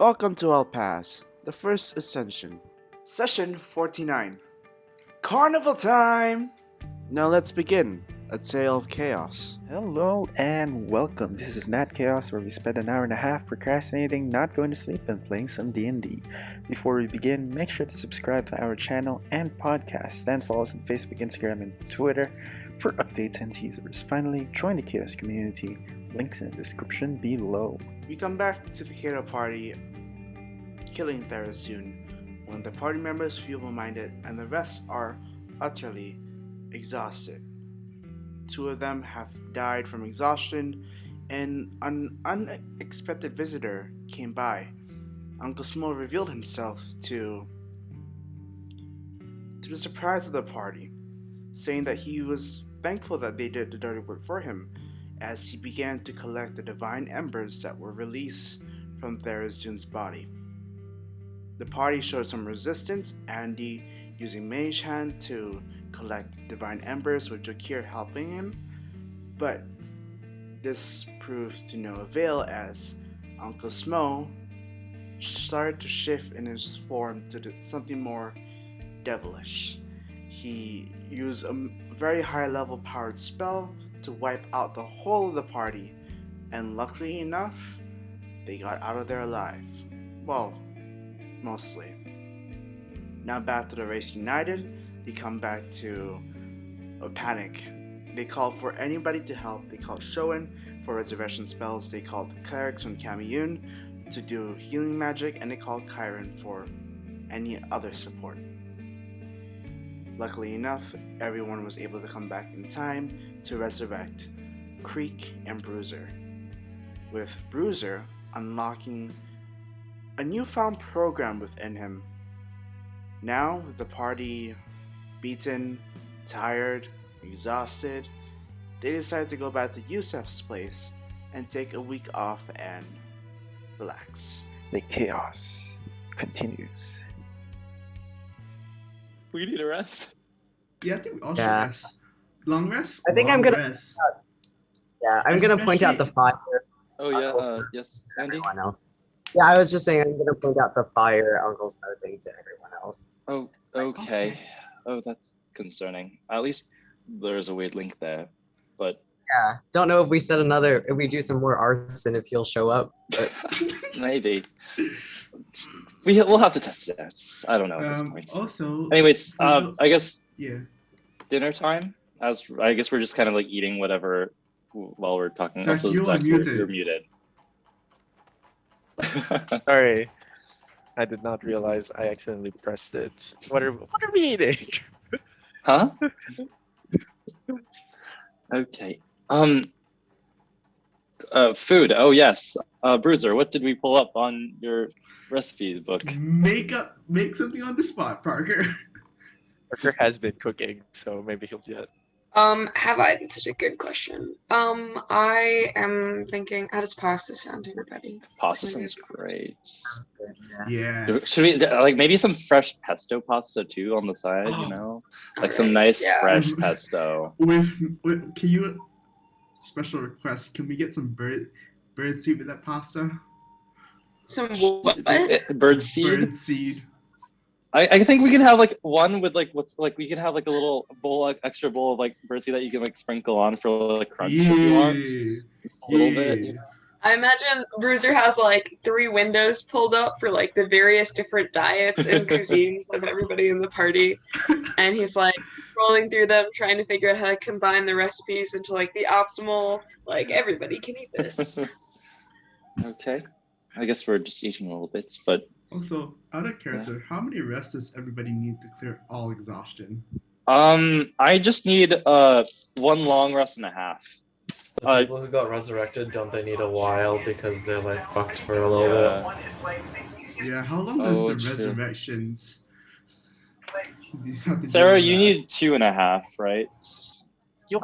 Welcome to Alpaz, the first Ascension. Session 49. Carnival time! Now let's begin. A Tale of Chaos. Hello and welcome. This is NatChaos, where we spend an hour and a half procrastinating, not going to sleep, and playing some D&D. Before we begin, make sure to subscribe to our channel and podcast, and follow us on Facebook, Instagram, and Twitter for updates and teasers. Finally, join the Chaos community. Links in the description below. We come back to the Kato party, killing Therazune, when the party members feeble-minded and the rest are utterly exhausted. Two of them have died from exhaustion, and an unexpected visitor came by. Uncle Smo revealed himself to the surprise of the party, saying that he was thankful that they did the dirty work for him, as he began to collect the divine embers that were released from Therazune's body. The party showed some resistance, Andy using Mage Hand to collect divine embers with Jokir helping him, but this proved to no avail as Uncle Smo started to shift in his form to something more devilish. He used a very high level powered spell to wipe out the whole of the party, and luckily enough, they got out of there alive. Well, mostly. Now back to the race united, they come back to a panic. They called for anybody to help. They called Shoen for resurrection spells. They called the clerics from Kamiyun to do healing magic, and they called Kyron for any other support. Luckily enough, everyone was able to come back in time to resurrect Qric and Bruiser, with Bruiser unlocking a newfound program within him. Now, with the party beaten, tired, exhausted, they decided to go back to Yusef's place and take a week off and relax. The chaos continues. We need a rest. Yeah, I think we all should Yeah. rest. Long rest? I think I'm long gonna- rest. Yeah, I'm gonna point out the fire. Oh yeah, Uncle's yes, Andy. everyone else. Yeah, I was just saying I'm gonna point out the fire Uncle's thing to everyone else. Oh, okay. Oh, that's concerning. At least there's a weird link there, but Yeah, don't know if we do some more arson if he'll show up. But maybe we'll have to test it out. I don't know at this point. Also, Anyways, also- I guess yeah. dinner time. As I guess we're just kind of like eating whatever while we're talking. Zach, Also, you are Zach, muted. you're muted. Sorry, I did not realize I accidentally pressed it. What are we eating? Huh? Okay. Food. Oh yes. Bruiser, what did we pull up on your recipe book? Make something on the spot, Parker. Parker has been cooking, so maybe he'll do it. Have I? That's such a good question. I am thinking, how does pasta sound to everybody? Pasta Maybe sounds pasta. great. Yeah. Should we like maybe some fresh pesto pasta too on the side? You know, like some Alright, nice yeah. fresh pesto. With can you special request? Can we get some bird seed with that pasta? Some what? Bird seed. Bird seed. I think we can have like one with like we can have like a little bowl, like extra bowl of like birdseed that you can like sprinkle on for like crunch if you want. A little bit. You know? I imagine Bruiser has like 3 windows pulled up for like the various different diets and cuisines of everybody in the party, and he's like scrolling through them, trying to figure out how to combine the recipes into like the optimal, like everybody can eat this. Okay. I guess we're just eating little bits, but Also, out of character, how many rests does everybody need to clear all exhaustion? I just need 1 long rest and a half. The people who got resurrected, don't they need a while because they're like fucked for a little bit? Yeah, how long does the true. resurrections? Have to do Sarah, with you that? need 2.5, right? You'll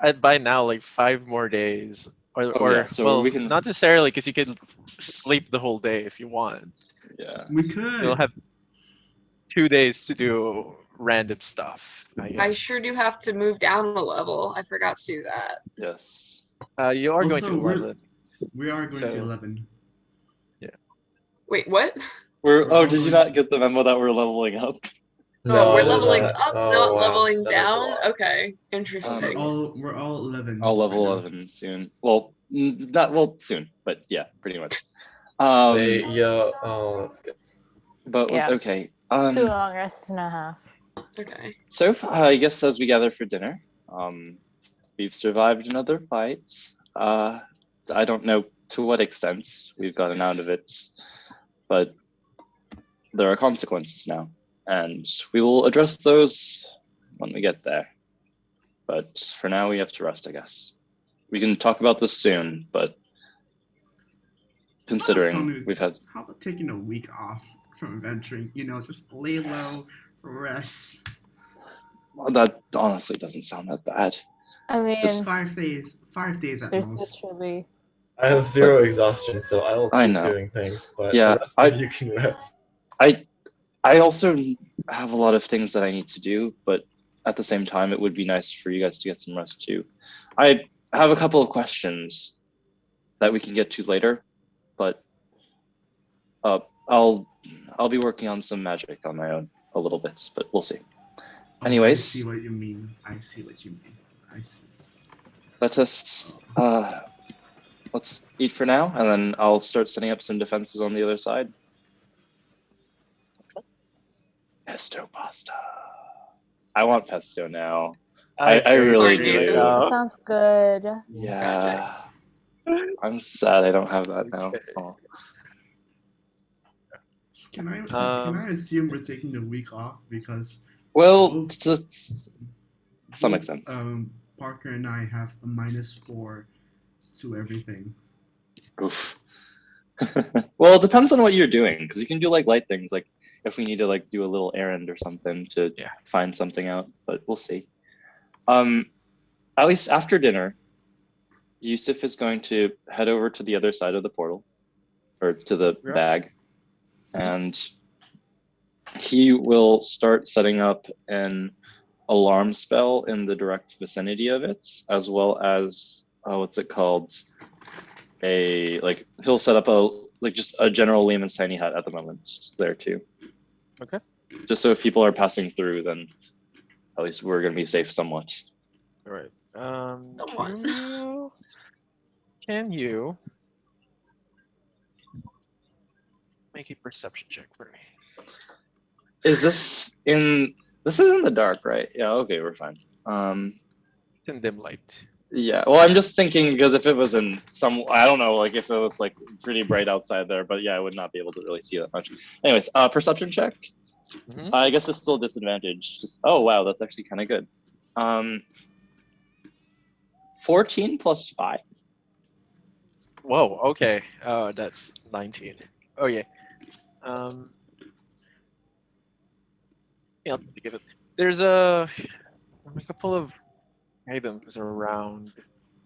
have by now like 5 more days, or yeah, so well, we can- not necessarily because you could sleep the whole day if you want. Yeah. We could. You'll have 2 days to do random stuff. I I guess. sure do have to move down a level. I forgot to do that. Yes. You are going Also, to we're- 11. We are going to So- 11. Yeah. Wait, what? Did you not get the memo that we're leveling up? No, we're I did leveling not. up, Oh, not wow. leveling That is a down. lot. Okay, interesting. We're all 11. I'll level right now. 11 soon. Well, soon, but yeah, pretty much. Oh, that's good. But Yeah. okay. 2 long rests and a half. Okay. So far, I guess as we gather for dinner, we've survived another fight. I don't know to what extent we've gotten out of it, but there are consequences now, and we will address those when we get there. But for now, we have to rest, I guess. We can talk about this soon, but considering we've had... How about taking a week off from adventuring? You know, just lay low, rest. Well, that honestly doesn't sound that bad. I mean, Just 5 days. 5 days at there's most. literally. I have 0 exhaustion, so I will I keep know. doing things, but Yeah, the rest of you can rest. I also have a lot of things that I need to do, but at the same time, it would be nice for you guys to get some rest too. I have a couple of questions that we can get to later, but I'll be working on some magic on my own a little bit, but we'll see. Anyways, I see what you mean. I see. Let's eat for now, and then I'll start setting up some defenses on the other side. Pesto pasta. I want pesto now. I really Carnival. do. That sounds good. Yeah. I'm sad I don't have that now. Okay. Oh. Can I assume we're taking a week off because Well, to some both, extent. Parker and I have a -4 to everything. Oof. Well, it depends on what you're doing, because you can do like light things, like if we need to like do a little errand or something to find something out, but we'll see. At least after dinner, Yusef is going to head over to the other side of the portal, or to the bag, and he will start setting up an alarm spell in the direct vicinity of it, as well as what's it called? He'll set up just a general layman's tiny hut at the moment there too. Okay. Just so if people are passing through, then at least we're gonna be safe somewhat. All right. Can you make a perception check for me? Is this in the dark, right? Yeah, okay, we're fine. In dim light. Yeah, well, I'm just thinking because if it was in I don't know, like if it was like pretty bright outside there, but yeah, I would not be able to really see that much. Anyways, perception check. Mm-hmm. I guess it's still disadvantage. Oh wow, that's actually kind of good. 14 plus 5. Whoa. Okay. That's 19. Oh yeah. Yeah, I'll give it. There's a couple of items around.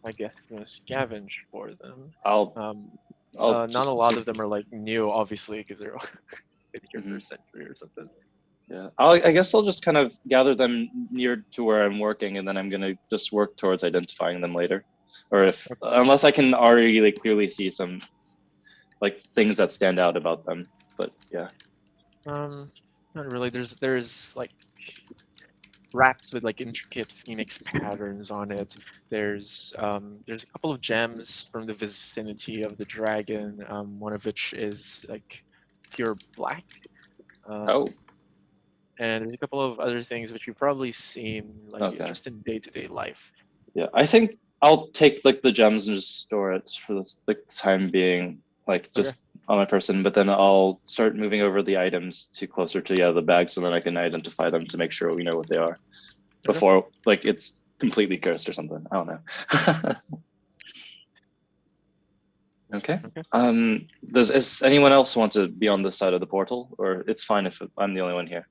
I guess I'm gonna scavenge for them. Not a lot of them are like new, obviously, because they're in your first century or something. Yeah, I guess I'll just kind of gather them near to where I'm working, and then I'm gonna just work towards identifying them later, or unless I can already like clearly see some like things that stand out about them. But yeah. Not really. There's like wraps with like intricate phoenix patterns on it. There's a couple of gems from the vicinity of the dragon. One of which is like pure black. And there's a couple of other things which you've probably seen like just in day-to-day life. Yeah, I think I'll take like the gems and just store it for the time being, like just on my person. But then I'll start moving over the items to closer to the bag, so then I can identify them to make sure we know what they are before like it's completely cursed or something. I don't know. Okay. Does anyone else want to be on this side of the portal, or it's fine if I'm the only one here?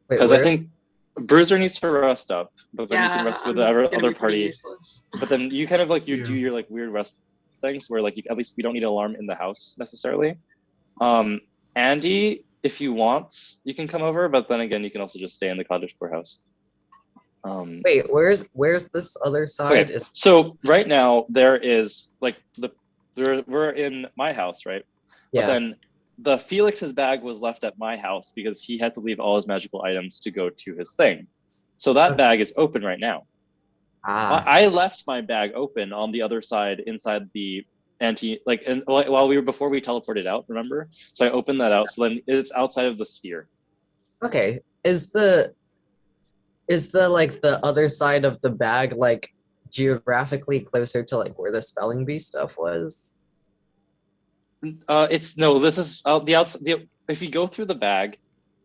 Because I think Bruiser needs to rest up, but then you can rest with the other party. But then you kind of like do your like weird rest things where like at least we don't need an alarm in the house necessarily. Andy, if you want, you can come over, but then again, you can also just stay in the cottage house. Wait, where's this other side? So right now there is like we're in my house, right? Yeah. But then the Felix's bag was left at my house because he had to leave all his magical items to go to his thing. So that bag is open right now. I left my bag open on the other side inside the before we teleported out, remember? So I opened that out. So then it's outside of the sphere. Okay. Is the like the other side of the bag like geographically closer to like where the spelling bee stuff was? This is the outside. If you go through the bag,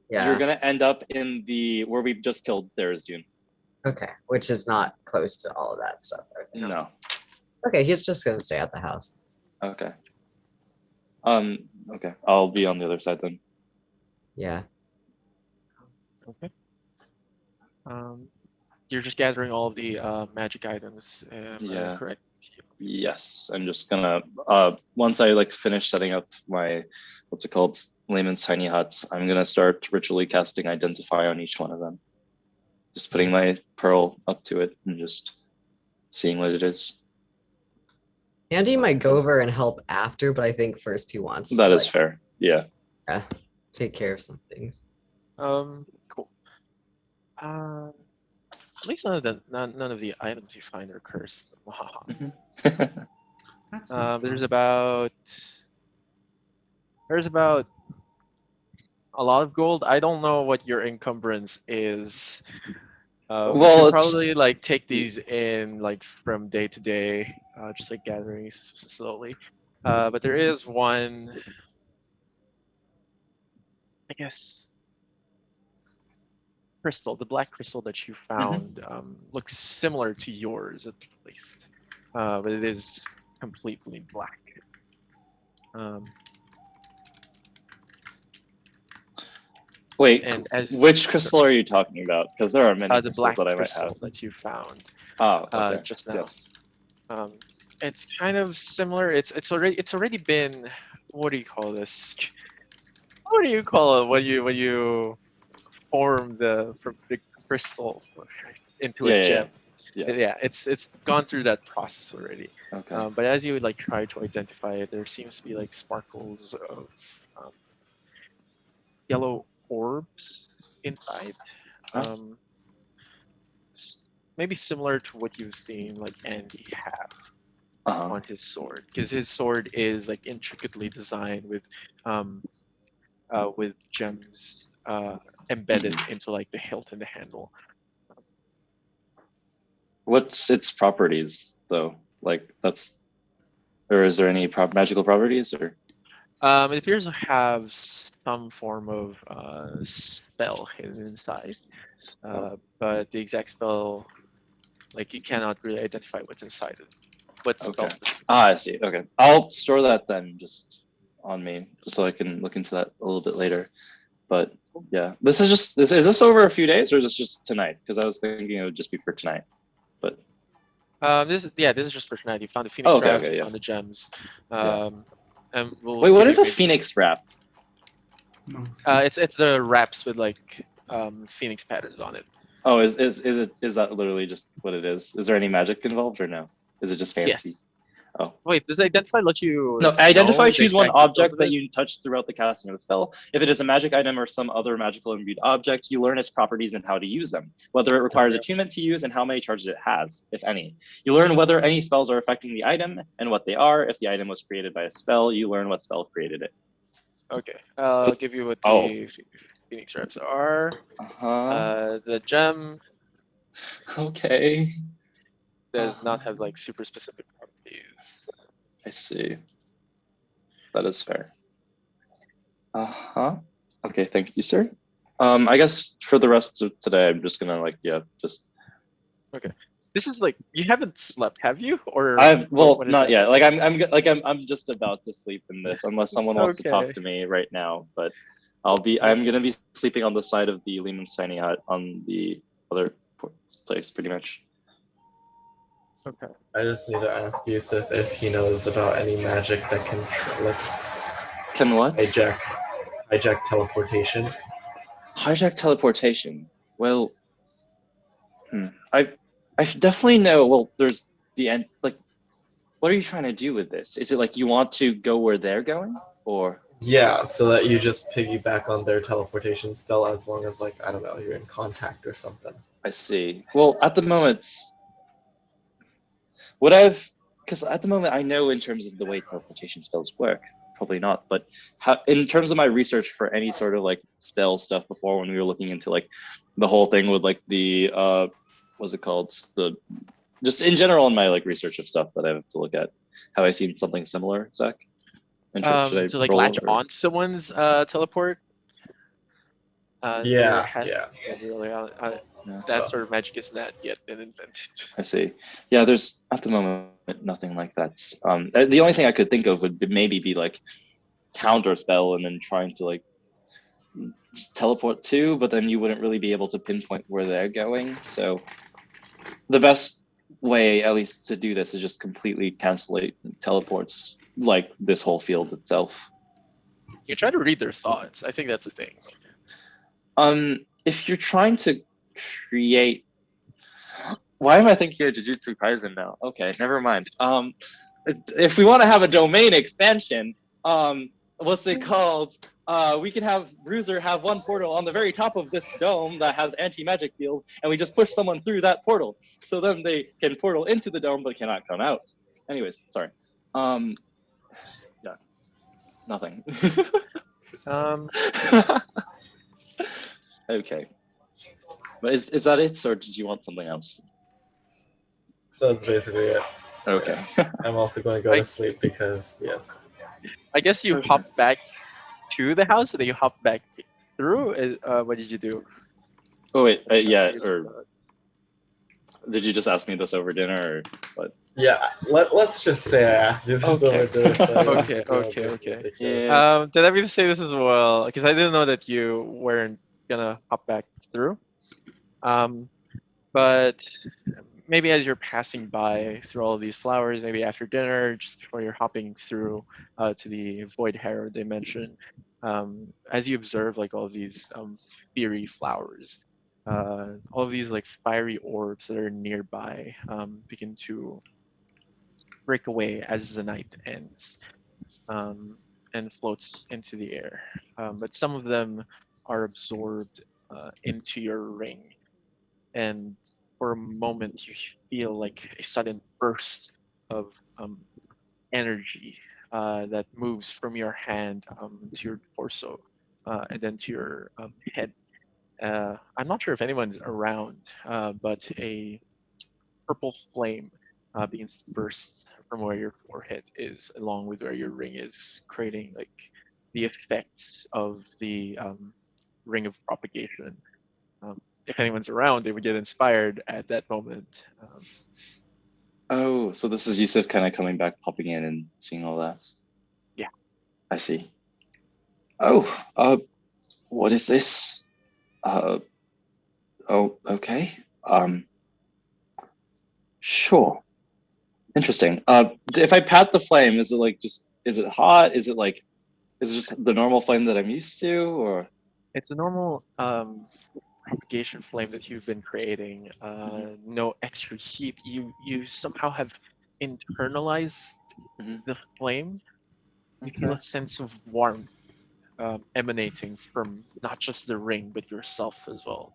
Yeah. you're gonna end up in where we just killed Therisdune. Okay, which is not close to all of that stuff. Right now. No. Okay, he's just gonna stay at the house. Okay. Okay. I'll be on the other side then. Yeah. Okay. You're just gathering all of the magic items. Yeah. Correct. Yes, I'm just gonna once I like finish setting up my layman's tiny huts, I'm gonna start ritually casting identify on each one of them. Just putting my pearl up to it and just seeing what it is. Andy might go over and help after, but I think first he wants That to, is fair. Yeah. take care of some things. Cool. At least none of the items you find are cursed. That's There's about a lot of gold. I don't know what your encumbrance is. Well, you can it's- probably like take these in like from day to day, just like gathering slowly. But there is one, I guess, crystal. The black crystal that you found looks similar to yours at least, but it is completely black. Wait, and which crystal are you talking about? Because there are many the crystals black that I might crystal have. that you found Oh, okay. just now. Yes. It's kind of similar. It's already been, what do you call this? What do you call it when you form the crystal into a gem? Yeah, it's gone through that process already. Okay. But as you would like try to identify it, there seems to be like sparkles of yellow orbs inside. Maybe similar to what you've seen like Andy have on his sword, because his sword is like intricately designed with gems embedded into like the hilt and the handle. What's its properties though? Like or is there any magical properties or? It appears to have some form of spell hidden inside, but the exact spell, like you cannot really identify what's inside it. Okay. I see. Okay, I'll store that then just on me, just so I can look into that a little bit later. But yeah, is this over a few days or is this just tonight? Because I was thinking it would just be for tonight. But this is just for tonight. You found the phoenix wrap, you found the gems. And wait, what is a phoenix wrap? It's the wraps with like phoenix patterns on it. Oh, is that literally just what it is? Is there any magic involved or no? Is it just fancy? Yes. Oh. Wait, does identify let you? No, identify. Choose one object that you touch throughout the casting of the spell. If it is a magic item or some other magical imbued object, you learn its properties and how to use them. Whether it requires attunement to use and how many charges it has, if any. You learn whether any spells are affecting the item and what they are. If the item was created by a spell, you learn what spell created it. Okay, I'll give you what the phoenix wraps are. The gem. Okay. Does not have like super specific properties. I see. That is fair. Okay, thank you, sir. I guess for the rest of today, I'm just gonna Okay. This is like, you haven't slept, have you? Or not yet. Like I'm just about to sleep in this, unless someone wants to talk to me right now. But I'm gonna be sleeping on the side of the Lehman's tiny hut on the other place, pretty much. Okay. I just need to ask Yusef if he knows about any magic that can what? Hijack teleportation. Hijack teleportation. Well, I definitely know. Well, there's the end. Like, what are you trying to do with this? Is it like you want to go where they're going? Or yeah, so that you just piggyback on their teleportation spell as long as, like, I don't know, you're in contact or something. I see. Well, at the moment, because at the moment I know in terms of the way teleportation spells work, probably not, but in terms of my research for any sort of like spell stuff before, when we were looking into like the whole thing with like the what's it called, just in general in my like research of stuff that I have to look at, have I seen something similar, Zach? To like latch on someone's teleport. Yeah. Really, that sort of magic is not yet been invented. I see. Yeah, there's at the moment nothing like that. The only thing I could think of would maybe be like counter spell and then trying to like just teleport to, but then you wouldn't really be able to pinpoint where they're going. So the best way, at least to do this, is just completely cancellate teleports, like this whole field itself. You try to read their thoughts. I think that's the thing. If you're trying to create, why am I thinking of Jujutsu Kaisen now? Okay, never mind. If we want to have a domain expansion, what's it called? We can have Bruiser have one portal on the very top of this dome that has anti-magic field, and we just push someone through that portal. So then they can portal into the dome but cannot come out. Anyways, sorry. Yeah, nothing. Okay. But is that it, or did you want something else? That's basically it. Okay. I'm also going to go to sleep because, yes. I guess you hop back to the house, and then you hop back through. What did you do? Oh wait, yeah. Or did you just ask me this over dinner, or what? Yeah. Let's just say I asked you this over dinner. So Okay. Yeah. Did I mean to say this as well? Because I didn't know that you weren't gonna hop back through. But maybe as you're passing by through all of these flowers, maybe after dinner, just before you're hopping through to the Voidharrow dimension, as you observe like all of these fiery flowers, all of these like fiery orbs that are nearby begin to break away as the night ends and floats into the air. But some of them are absorbed into your ring. And for a moment, you feel like a sudden burst of energy that moves from your hand to your torso and then to your head. I'm not sure if anyone's around, but a purple flame begins to burst from where your forehead is, along with where your ring is, creating like the effects of the ring of propagation. If anyone's around, they would get inspired at that moment. Oh, so this is Yusef kind of coming back, popping in and seeing all that. Yeah. I see. Oh, what is this? Oh, okay. Sure. Interesting. If I pat the flame, is it like is it hot? Is it just the normal flame that I'm used to, or? It's a normal propagation flame that you've been creating. No extra heat. You somehow have internalized the flame. You feel a sense of warmth emanating from not just the ring but yourself as well.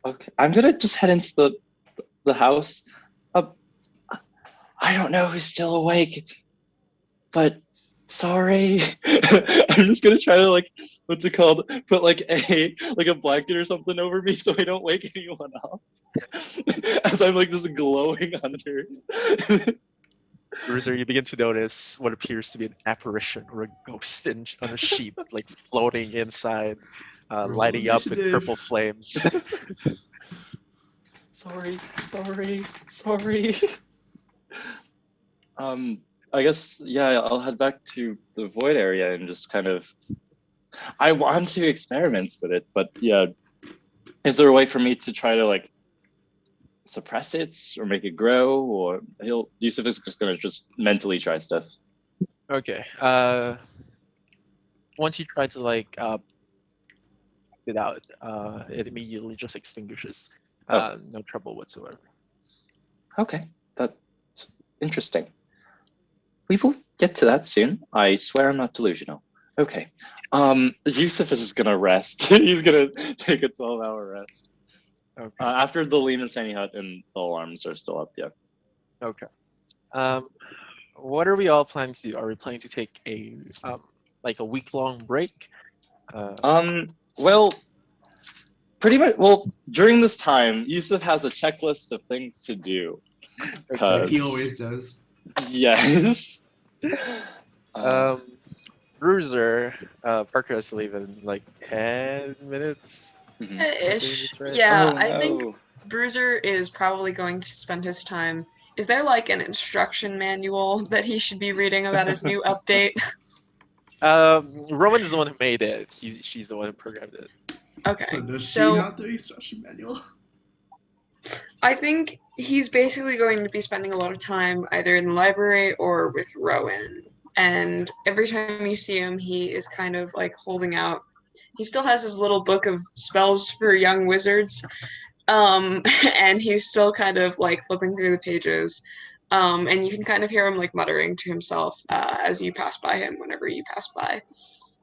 Okay, I'm gonna just head into the house. I don't know who's still awake, but sorry. I'm just gonna try to what's it called? Put like a blanket or something over me so I don't wake anyone up. As I'm just glowing under. Bruiser, you begin to notice what appears to be an apparition or a ghost on a sheet, floating inside, lighting up with purple flames. Sorry. I guess, yeah, I'll head back to the void area and just kind of, I want to experiment with it, but yeah, is there a way for me to try to suppress it or make it grow, or Yusef is just gonna just mentally try stuff? Okay. Once you try to put it out, it immediately just extinguishes. No trouble whatsoever. Okay, that's interesting. We will get to that soon. I swear I'm not delusional. Okay. Yusef is just gonna rest. He's gonna take a 12-hour rest. Okay. After the Lehman's tiny hut and the alarms are still up, yeah. Okay. What are we all planning to do? Are we planning to take a like a week-long break? Well, pretty much. Well, during this time, Yusuf has a checklist of things to do. Like he always does. Yes. Bruiser, Parker has to leave in like 10 minutes. Ish. Right? Yeah, Oh, I no. think Bruiser is probably going to spend his time. Is there like an instruction manual that he should be reading about his new update? Rowan is the one who made it. She's the one who programmed it. Okay. So does she So have the instruction manual? I think he's basically going to be spending a lot of time either in the library or with Rowan. And every time you see him, he is kind of like holding out. He still has his little book of spells for young wizards. And he's still kind of like flipping through the pages. And you can kind of hear him like muttering to himself as you pass by him whenever you pass by.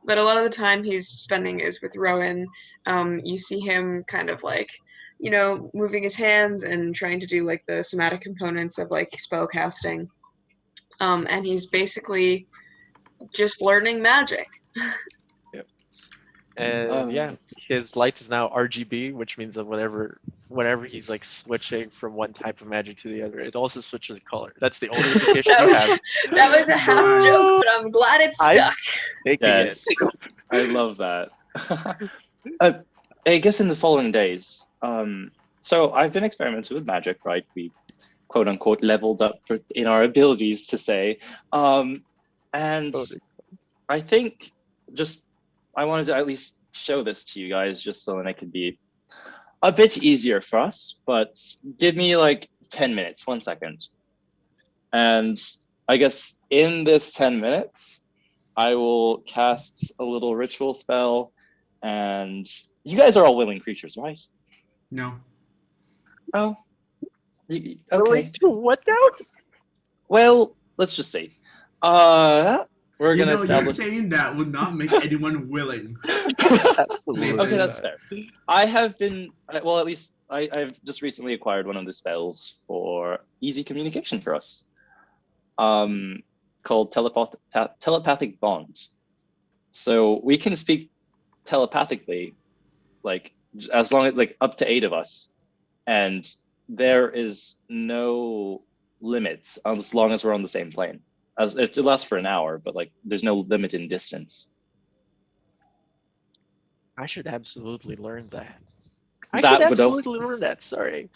But a lot of the time he's spending is with Rowan. You see him kind of like, you know, moving his hands and trying to do like the somatic components of like spell casting. And he's basically just learning magic. Yep. And yeah, his light is now RGB, which means that whenever he's like switching from one type of magic to the other, it also switches color. That's the only indication you have. That was a half joke, but I'm glad it stuck. Yes, I love that. I guess in the following days, so I've been experimenting with magic, right? We quote unquote leveled up in our abilities to say, and I think I wanted to at least show this to you guys just so that it could be a bit easier for us, but give me like 10 minutes, 1 second. And I guess in this 10 minutes, I will cast a little ritual spell, and you guys are all willing creatures, right? No. Oh. Okay. What now? Well, let's just see. We're gonna establish. You're saying that would not make anyone willing. Absolutely. Okay, that's fair. I have been, well, at least I've just recently acquired one of the spells for easy communication for us, called telepathic bond. So we can speak telepathically, like as long as like up to 8 of us, and there is no limits as long as we're on the same plane. As it lasts for an hour, but like there's no limit in distance. I should absolutely learn that. Learn that. Sorry.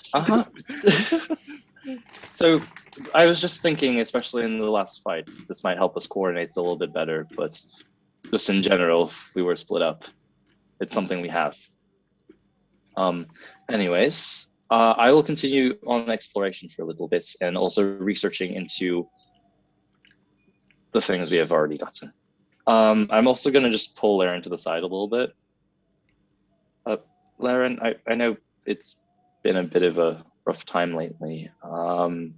So I was just thinking, especially in the last fights, this might help us coordinate a little bit better. But just in general, if we were split up, it's something we have. Anyways, I will continue on exploration for a little bit and also researching into the things we have already gotten. I'm also going to just pull Laren to the side a little bit. Laren, I know it's been a bit of a rough time lately, and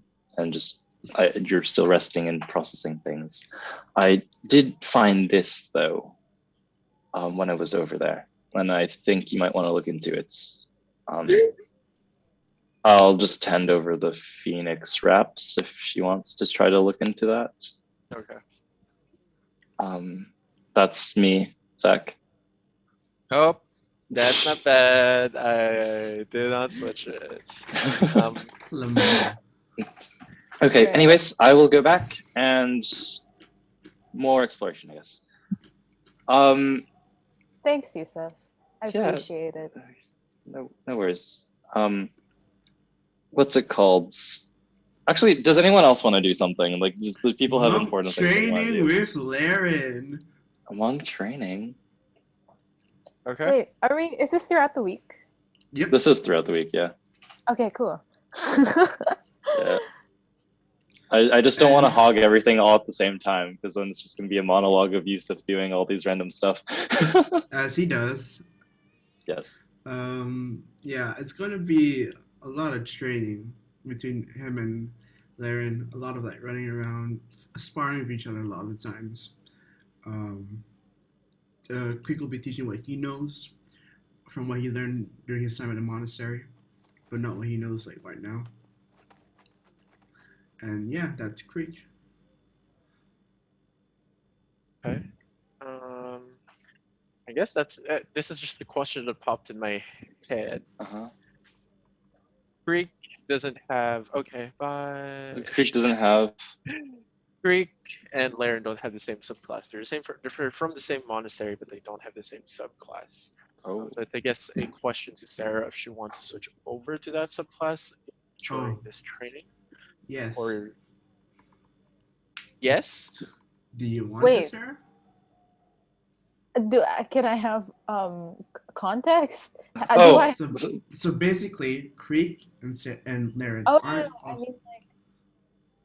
you're still resting and processing things. I did find this, though, when I was over there, and I think you might want to look into it. I'll just hand over the Phoenix wraps if she wants to try to look into that. Okay. That's me, Zach. Oh, that's not bad. I did not switch it. Okay, anyways, I will go back and more exploration, I guess. Thanks, Yusef. I appreciate it. No worries. What's it called? Actually, does anyone else want to do something? Like, do people have important things they want to do? Training with Laren. Monk training. Okay. Wait, is this throughout the week? Yep. This is throughout the week, yeah. Okay, cool. Yeah. I just don't want to hog everything all at the same time, because then it's just going to be a monologue of Yusef doing all these random stuff. As he does. Yes. Yeah, it's going to be a lot of training between him and Laren, a lot of like running around, sparring with each other a lot of the times. Um, Qric will be teaching what he knows from what he learned during his time at the monastery, but not what he knows like right now. And yeah, that's Qric. Okay. I guess that's this is just the question that popped in my head. Qric doesn't have Qric doesn't have. Qric and Laren don't have the same subclass. They're from the same monastery, but they don't have the same subclass. Oh. So I guess a question to Sarah if she wants to switch over to that subclass during this training. Yes. Or yes. Do you want Wait. to, Sarah? Can I have context? Do I... So basically, Qric and Laren Oh, aren't. no,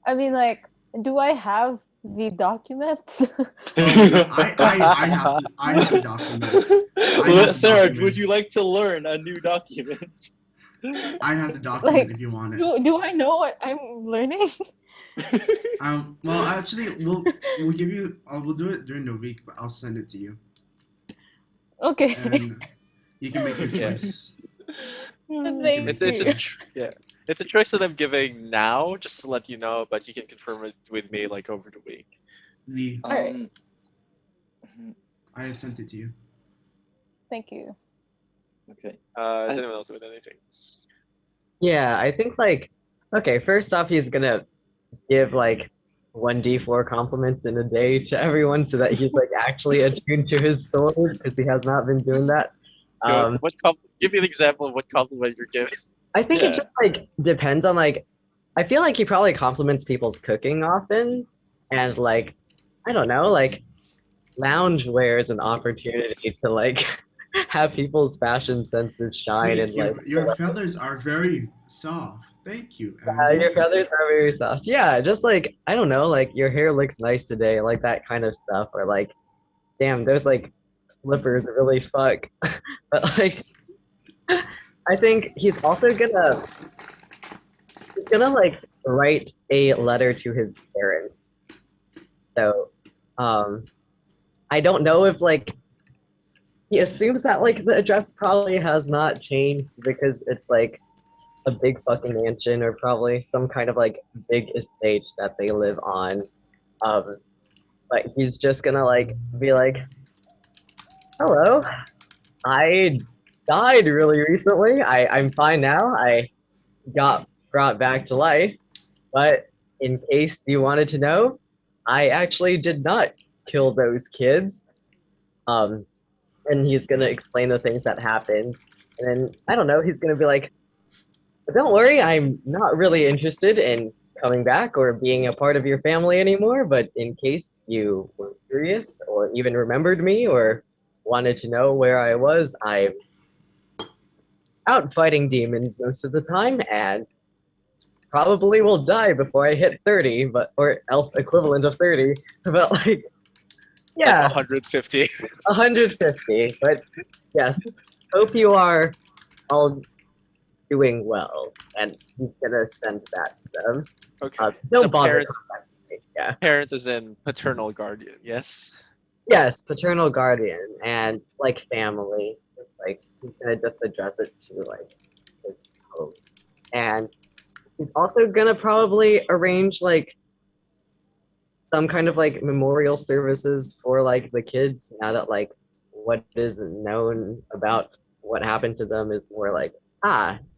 I mean, like, do I have the documents? I have the document. Sarah, would you like to learn a new document? I have the document if you want it. Do I know what I'm learning? Well, actually, we'll give you. We'll do it during the week, but I'll send it to you. Okay. And you can make your choice. It's a choice that I'm giving now, just to let you know. But you can confirm it with me like over the week. Alright. I have sent it to you. Thank you. Okay. Is anyone else with anything? Yeah, I think like okay. First off, he's gonna give like 1d4 compliments in a day to everyone so that he's like actually attuned to his sword because he has not been doing that. Give me an example of what compliment you're giving. I think it just like depends on like I feel like he probably compliments people's cooking often and like I don't know, like loungewear is an opportunity to like have people's fashion senses shine and like your feathers are very soft. Thank you. Your feathers are very soft. Yeah, just like I don't know, like your hair looks nice today, like that kind of stuff, or like, damn, those like slippers really fuck. But like, I think he's also gonna like write a letter to his parents. So, I don't know if like he assumes that like the address probably has not changed because it's like a big fucking mansion or probably some kind of like big estate that they live on. But he's just gonna like be like, hello, I died really recently. I'm fine now. I got brought back to life. But in case you wanted to know, I actually did not kill those kids. And he's gonna explain the things that happened. And then I don't know, he's gonna be like, but don't worry, I'm not really interested in coming back or being a part of your family anymore, but in case you were curious or even remembered me or wanted to know where I was, I'm out fighting demons most of the time and probably will die before I hit 30, or elf equivalent of 30, but like, yeah. Like 150. 150, but yes, hope you are all doing well, and he's gonna send that to them. Okay. Don't bother. Yeah. Parent is in paternal guardian. Yes. Yes, paternal guardian and like family. Just like he's gonna just address it to like his home, and he's also gonna probably arrange like some kind of like memorial services for like the kids now that like what is known about what happened to them is more like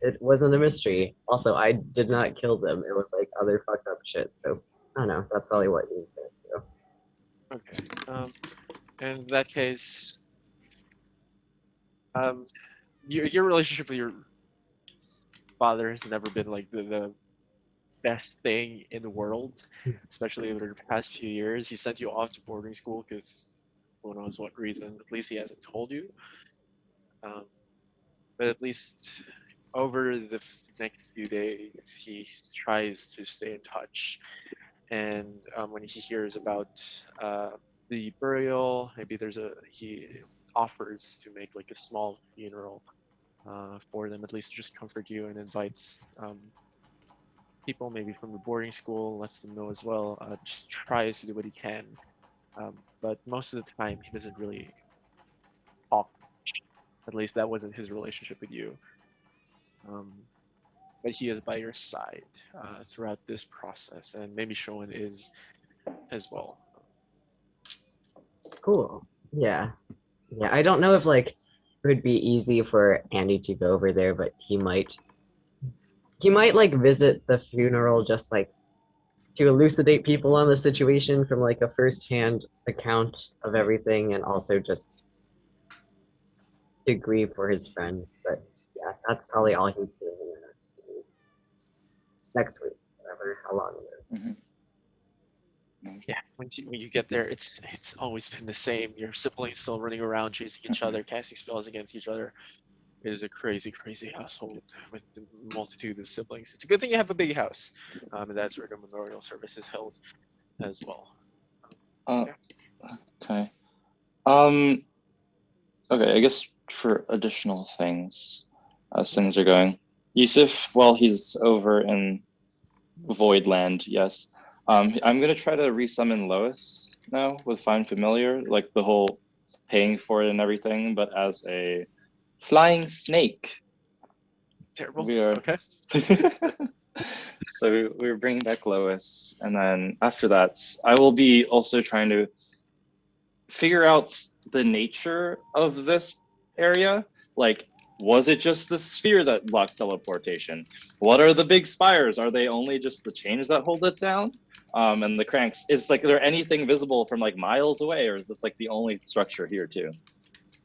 it wasn't a mystery. Also, I did not kill them. It was like other fucked up shit. So I don't know. That's probably what he's gonna do. Okay. In that case, your relationship with your father has never been like the best thing in the world, especially over the past few years. He sent you off to boarding school because who knows what reason. At least he hasn't told you. But at least over the next few days, he tries to stay in touch. And when he hears about the burial, maybe he offers to make like a small funeral for them, at least to just comfort you, and invites people, maybe from the boarding school, lets them know as well. Just tries to do what he can, but most of the time he doesn't really talk. At least that wasn't his relationship with you. But he is by your side throughout this process, and maybe Shoen is as well. Cool. Yeah. Yeah. I don't know if like it would be easy for Andy to go over there, but he might like visit the funeral just like to elucidate people on the situation from like a first-hand account of everything, and also just to grieve for his friends. But yeah, that's probably all he's doing next week, whatever, how long it is. Yeah, when you get there, it's always been the same. Your siblings still running around chasing each other, casting spells against each other. It is a crazy, crazy household with a multitude of siblings. It's a good thing you have a big house, and that's where the memorial service is held as well. Okay. Okay, I guess for additional things, as things are going, Yusef, while he's over in Voidland, yes, I'm gonna try to resummon Lois now with Find Familiar, like the whole paying for it and everything, but as a flying snake. Terrible. We are okay. So we're bringing back Lois, and then after that, I will be also trying to figure out the nature of this area. Like, was it just the sphere that blocked teleportation? What are the big spires? Are they only just the chains that hold it down? And the cranks, is like, there anything visible from like miles away, or is this like the only structure here too?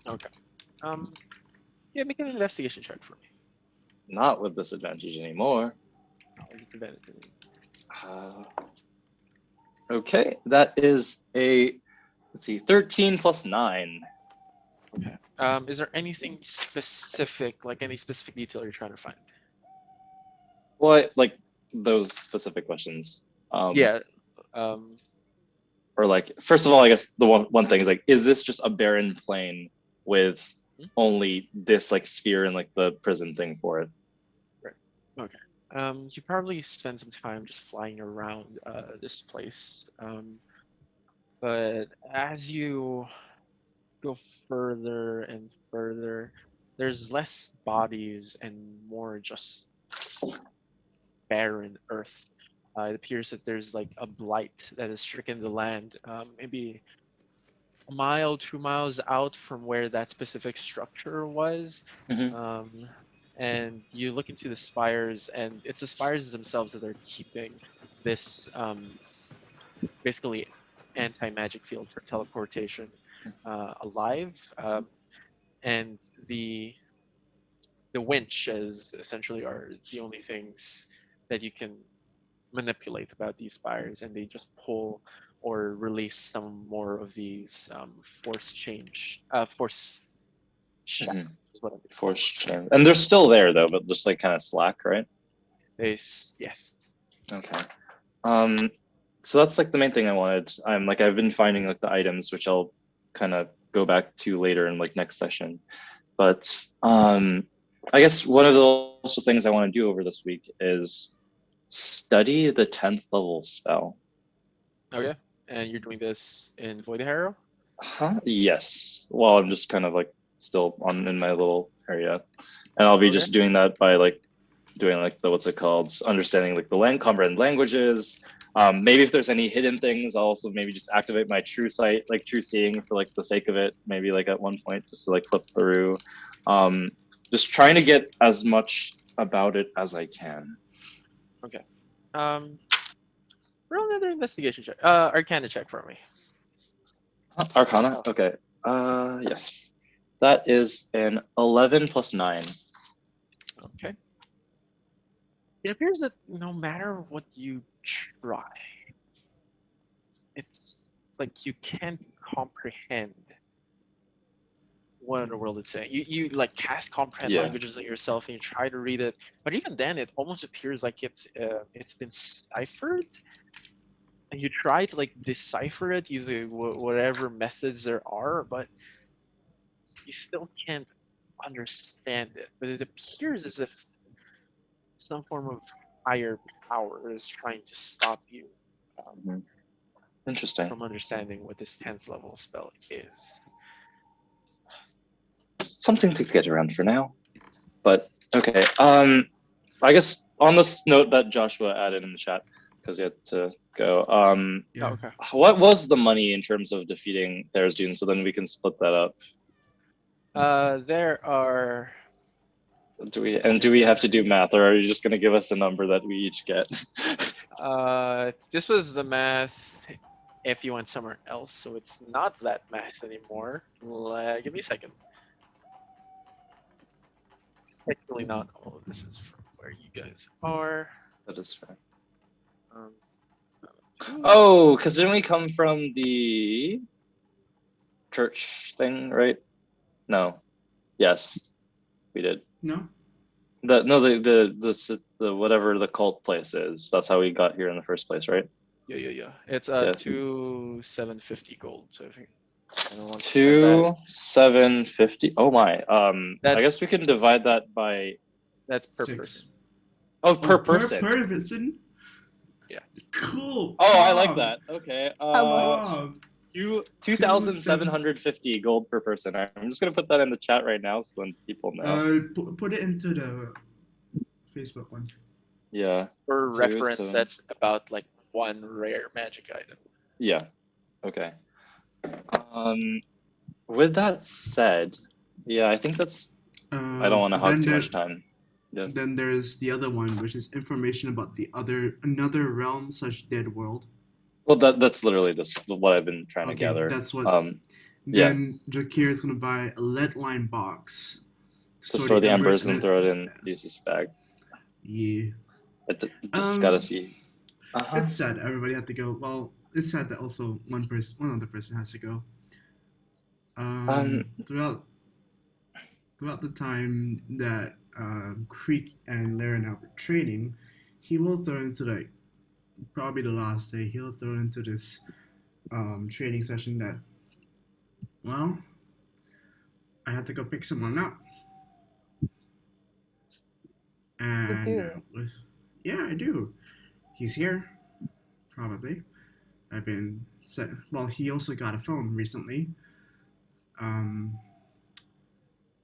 Okay. Yeah, make an investigation check for me. Not with disadvantage anymore. Okay, that is a, let's see, 13 plus 9. Okay. Is there anything specific, like any specific detail you're trying to find? What, like those specific questions? Yeah. Or like, first of all, I guess the one thing is like, is this just a barren plain with only this like sphere and like the prison thing for it? Right. Okay. You probably spend some time just flying around this place. But as you go further and further, there's less bodies and more just barren earth. It appears that there's like a blight that has stricken the land, maybe a mile, 2 miles out from where that specific structure was. And you look into the spires, and it's the spires themselves that are keeping this basically anti-magic field for teleportation alive. And the winches essentially are the only things that you can manipulate about these spires, and they just pull or release some more of these force Force chain. And they're still there though, but just like kind of slack, right? Yes. Okay. So that's like the main thing I wanted. I've been finding like the items, which I'll kind of go back to later in like next session. But I guess one of the also things I want to do over this week is study the 10th level spell. Okay. And you're doing this in Voidharrow? Yes. Well, I'm just kind of like still in my little area, and I'll be just doing that by like doing like the, what's it called, understanding like the comprehend languages. Maybe if there's any hidden things, I'll also maybe just activate my true sight, like true seeing for like the sake of it, maybe like at one point just to like flip through. Just trying to get as much about it as I can. Okay. Roll another investigation check. Arcana check for me. Arcana? Okay. Yes. That is an 11 plus 9. Okay. It appears that no matter what you try, it's like you can't comprehend what in the world it's saying. You like cast comprehend languages on yourself and you try to read it, but even then it almost appears like it's been ciphered. And you try to like decipher it using whatever methods there are, but you still can't understand it. But it appears as if some form of higher powers trying to stop you Interesting. from understanding what this 10th level spell is. Something to get around for now. But okay. I guess on this note that Joshua added in the chat, because he had to go. Yeah. Okay. What was the money in terms of defeating There's Dune? So then we can split that up. There are. Do we have to do math, or are you just gonna give us a number that we each get? This was the math if you went somewhere else, so it's not that math anymore. Give me a second. It's technically not all of this is from where you guys are. That is fair. Um, Oh, because didn't we come from the church thing, right? No. Yes, we did. No. The whatever the cult place is. That's how we got here in the first place, right? Yeah. It's 750 gold. So if you don't want to spend that, 750. Oh my. I That's- guess we can divide that by. that's per 6. person. Oh, per person. Per person. Yeah. Cool. Oh, I like Bob. that. Okay. How much? Bob. 2,750 gold per person. I'm just gonna put that in the chat right now so then people know. Put it into the Facebook one. Yeah. For Two, reference, seven. that's about like one rare magic item. Yeah. Okay. With that said, yeah, I think that's. I don't want to hog too much time. Yeah. Then there's the other one, which is information about another realm such dead world. Well, that's literally just what I've been trying to gather. That's what. Yeah. Then Drakir is gonna buy a lead line box To store the embers and throw it in Yusef's bag. Yeah. Just gotta see. It's sad everybody had to go. Well, it's sad that also one other person has to go. Throughout the time that Qric and Larena were training, he will throw into probably the last day. He'll throw into this training session that, well, I had to go pick someone up. And You do? Yeah, I do. He's here, probably. I've been set. Well, he also got a phone recently.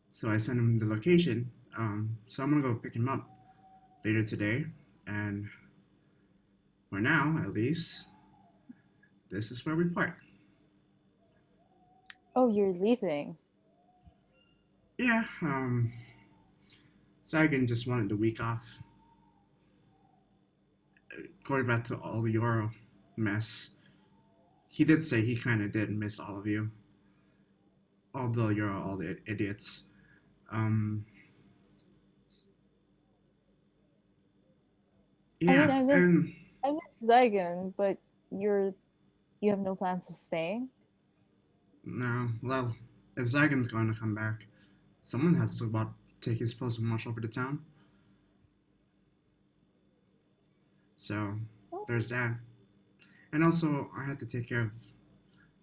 So I sent him the location. So I'm gonna go pick him up later today, and for now, at least, this is where we part. Oh, you're leaving. Yeah. Zaigan just wanted the week off. Going back to all the Euro mess, he did say he kind of did miss all of you. Although you're all the idiots. Yeah, I mean, I miss Zaigan, but you have no plans of staying? No, well, if Zaigan's going to come back, someone has to take his post and march over to town. So, there's that. And also, I have to take care of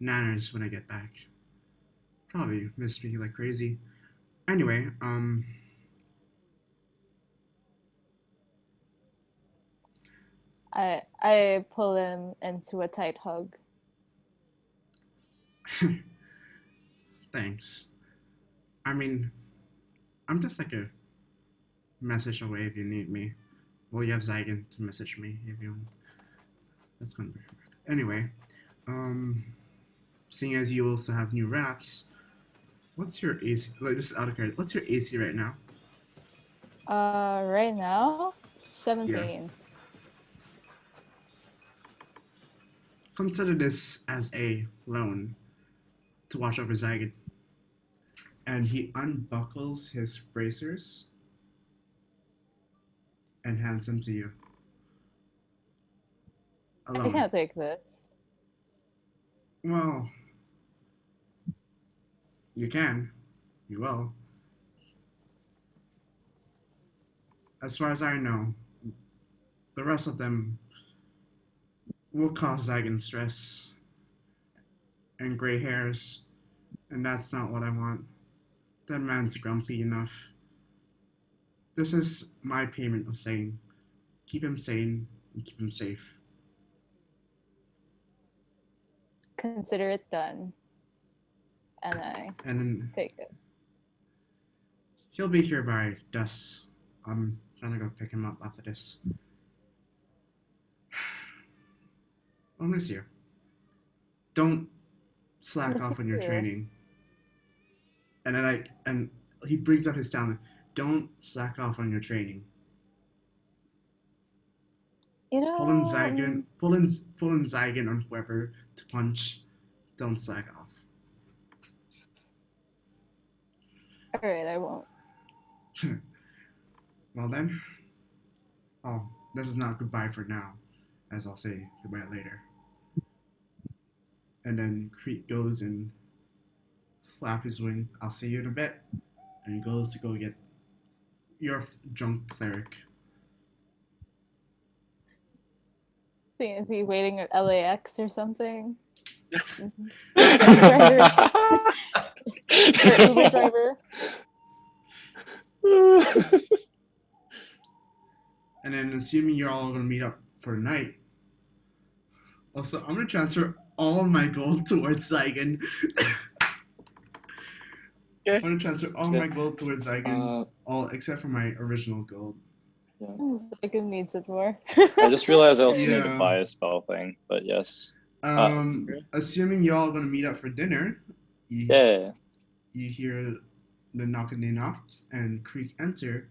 Nanners when I get back. Probably miss me like crazy. Anyway, I pull him into a tight hug. Thanks. I mean, I'm just like a message away if you need me. Well, you have Zaigan to message me if you. That's gonna be hard. Anyway, seeing as you also have new wraps, what's your AC? Like, this is out of credit. What's your AC right now? Right now, 17. Yeah. Consider this as a loan to watch over Zaigan. And he unbuckles his bracers and hands them to you. I can't take this. Well, you can. You will. As far as I know, the rest of them will cause Zaigan stress and gray hairs, and that's not what I want. That man's grumpy enough. This is my payment of saying keep him sane and keep him safe. Consider it done. And And take it. he'll be here by dusk. I'm gonna go pick him up after this. I'll miss you. Don't slack off on your training. And then he brings up his talent. Don't slack off on your training. You know, Pull in Zaigan on whoever to punch. Don't slack off. Alright, I won't. Well then. Oh, this is not goodbye for now, as I'll say goodbye later. And then Qric goes and flap his wing. I'll see you in a bit. And he goes to go get your drunk cleric. Is he waiting at LAX or something? Uber driver. And then assuming you're all gonna meet up for the night. Also, I'm gonna transfer all my gold towards Zaigan. Okay. I'm gonna transfer all my gold towards Zaigan, all except for my original gold. Zaigan needs it more. I just realized I also need to buy a spell thing, but yes. Assuming y'all gonna meet up for dinner, you hear the knock, and Qric enter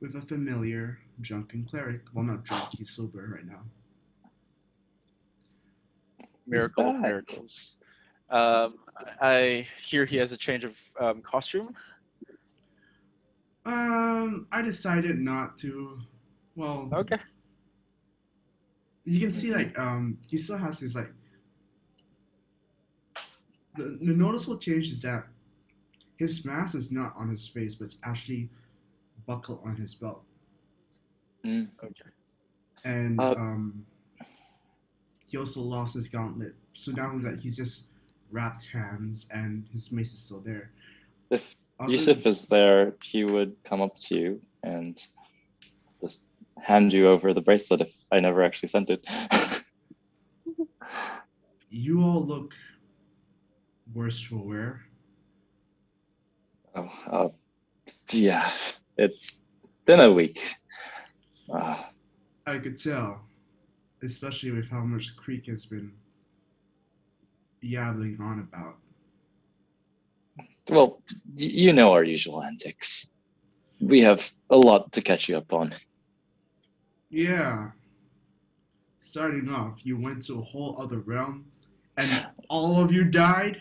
with a familiar drunken cleric. Well, not drunk, he's sober right now. Miracle of miracles. I hear he has a change of costume. I decided not to. Well, okay. You can see he still has his the noticeable change is that his mask is not on his face, but it's actually buckled on his belt. Okay. And he also lost his gauntlet, so now he's just wrapped hands, and his mace is still there. If Yusef is there, he would come up to you and just hand you over the bracelet if I never actually sent it. You all look worse for wear. Oh, yeah, it's been a week. I could tell, especially with how much Qric has been yabbling on about. Well, you know our usual antics. We have a lot to catch you up on. Yeah. Starting off, you went to a whole other realm, and all of you died?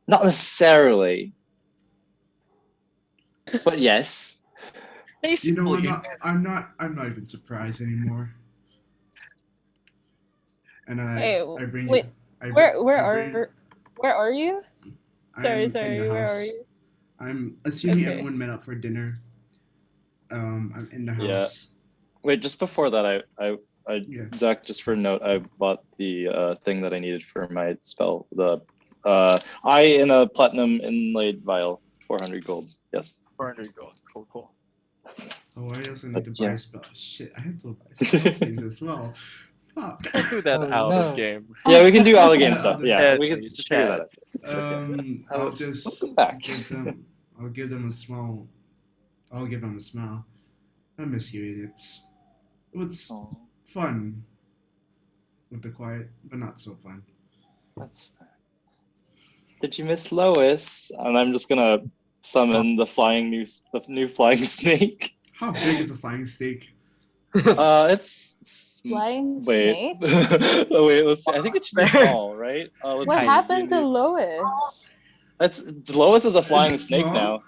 Not necessarily. But yes. You know, I'm not even surprised anymore. And I bring wait, you. Where are you? Sorry, where are you? I'm assuming everyone met up for dinner. I'm in the house. Yeah. Wait, just before that, Zach, just for a note, I bought the thing that I needed for my spell. The eye in a platinum inlaid vial, 400 gold. Yes. 400 gold. Cool. Oh, I also need to buy a spell. Shit, I have to buy spell things as well. Fuck. We'll do that out of game. Yeah, we can do out of game stuff. Yeah, we can figure that out. I'll just give them a smile. I'll give them a smile. I miss you, idiots. It was fun with the quiet, but not so fun. That's fine. Did you miss Lois? And I'm just gonna summon the new flying snake. How big is a flying snake? It's flying snake. Wait, let's see. I think it's small, right? What happened to Lois? Lois is a flying snake now.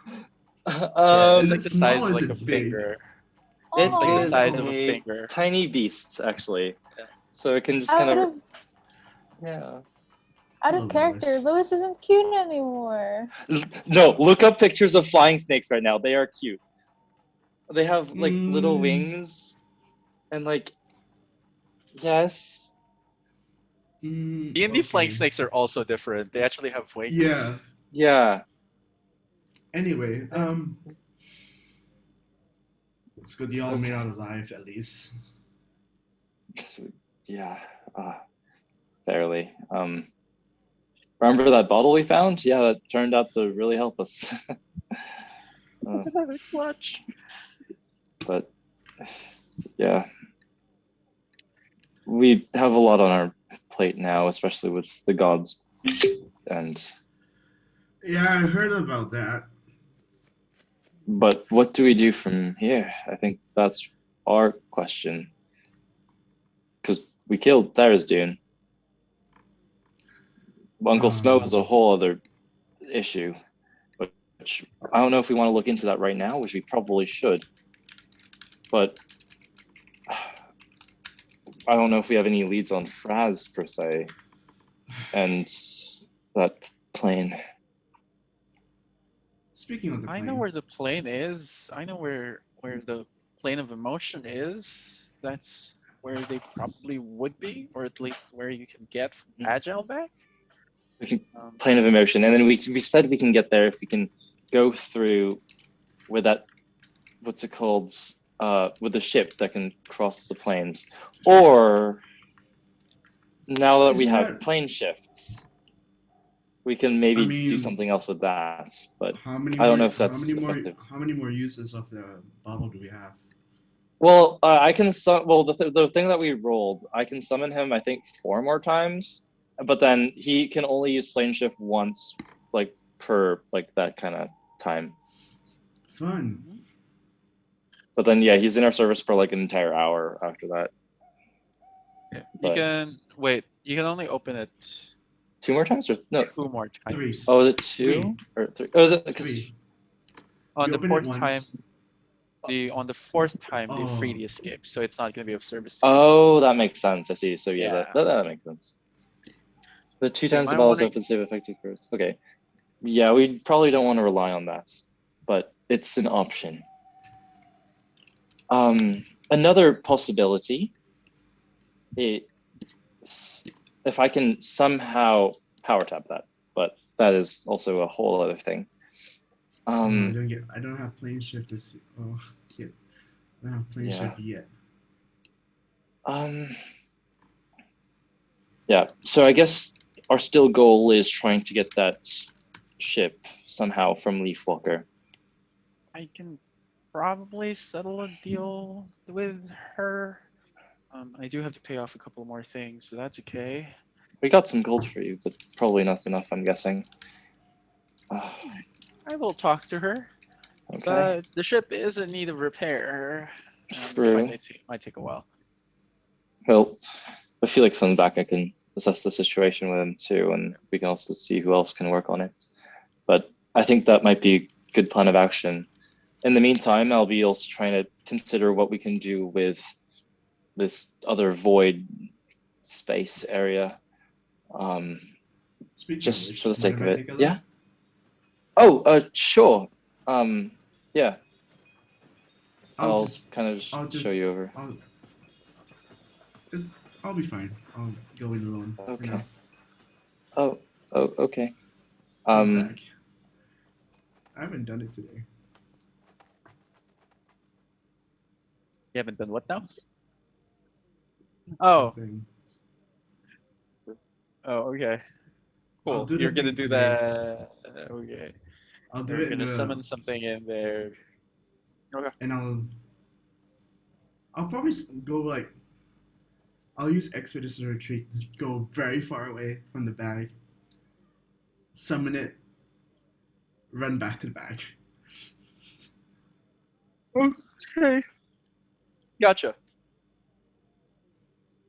It's like the size of like a finger. It's like the size of a finger. Tiny beast, actually. Yeah. So it can just kind of. Yeah. Out of character, Lois isn't cute anymore. No, look up pictures of flying snakes right now. They are cute. They have like little wings, and like, yes. D&D flying snakes are also different. They actually have wings. Yeah. Yeah. Anyway, It's good you all made out alive at least. Yeah, barely. Remember that bottle we found? Yeah, that turned out to really help us. Clutch. But yeah, we have a lot on our plate now, especially with the gods. And yeah, I heard about that. But what do we do from here? I think that's our question. Because we killed Tharizdun. Uncle Smo is a whole other issue. Which I don't know if we want to look into that right now, which we probably should. But I don't know if we have any leads on Fraz per se. And that plane. Speaking of the plane, I know where the plane is. I know where the plane of emotion is. That's where they probably would be, or at least where you can get from Agile back. We can plane of emotion, and then we said we can get there if we can go through with that, what's it called, with the ship that can cross the planes, or now that we have plane shifts, we can maybe do something else with that. But I don't know if that's effective. How many more uses of the bottle do we have? Well, I can the thing that we rolled, I can summon him I think 4 more times, but then he can only use plane shift once, like per like that kind of time. Fun. But then yeah, he's in our service for like an entire hour after that. Yeah. You can wait. You can only open it 2 more times or no? 2 more times. 3. Oh, is it 2 or 3? Oh, is it 3? On the 4th time. On the 4th time they free the escape, so it's not going to be of service. Oh, that makes sense. I see. So yeah, that makes sense. The 2 times the ball is offensive effective first. Okay. Yeah, we probably don't want to rely on that, but it's an option. Another possibility is if I can somehow power tap that, but that is also a whole other thing. I don't have plane shift this. Oh, shit. I don't have plane shift yet. Yeah. So I guess our still goal is trying to get that ship somehow from Leafwalker. I can probably settle a deal with her. I do have to pay off a couple more things, but that's okay. We got some gold for you, but probably not enough, I'm guessing. I will talk to her. Okay. But the ship is in need of repair. True. Might take a while. Well, I feel like someone back I can assess the situation with him too, and we can also see who else can work on it. But I think that might be a good plan of action. In the meantime, I'll be also trying to consider what we can do with this other void space area. Just for the sake of it. Yeah. Oh, sure. Yeah. I'll kind of show you over. I'll be fine. I'll go in alone. Okay. Oh, okay. Zach. I haven't done it today. You haven't done what now? Oh. Oh, okay. Cool. You're gonna do that. Okay. I'll do You're it. Gonna summon something in there. Okay. And I'll probably go like. I'll use Expedition Retreat to go very far away from the bag. Summon it. Run back to the bag. Okay. Gotcha.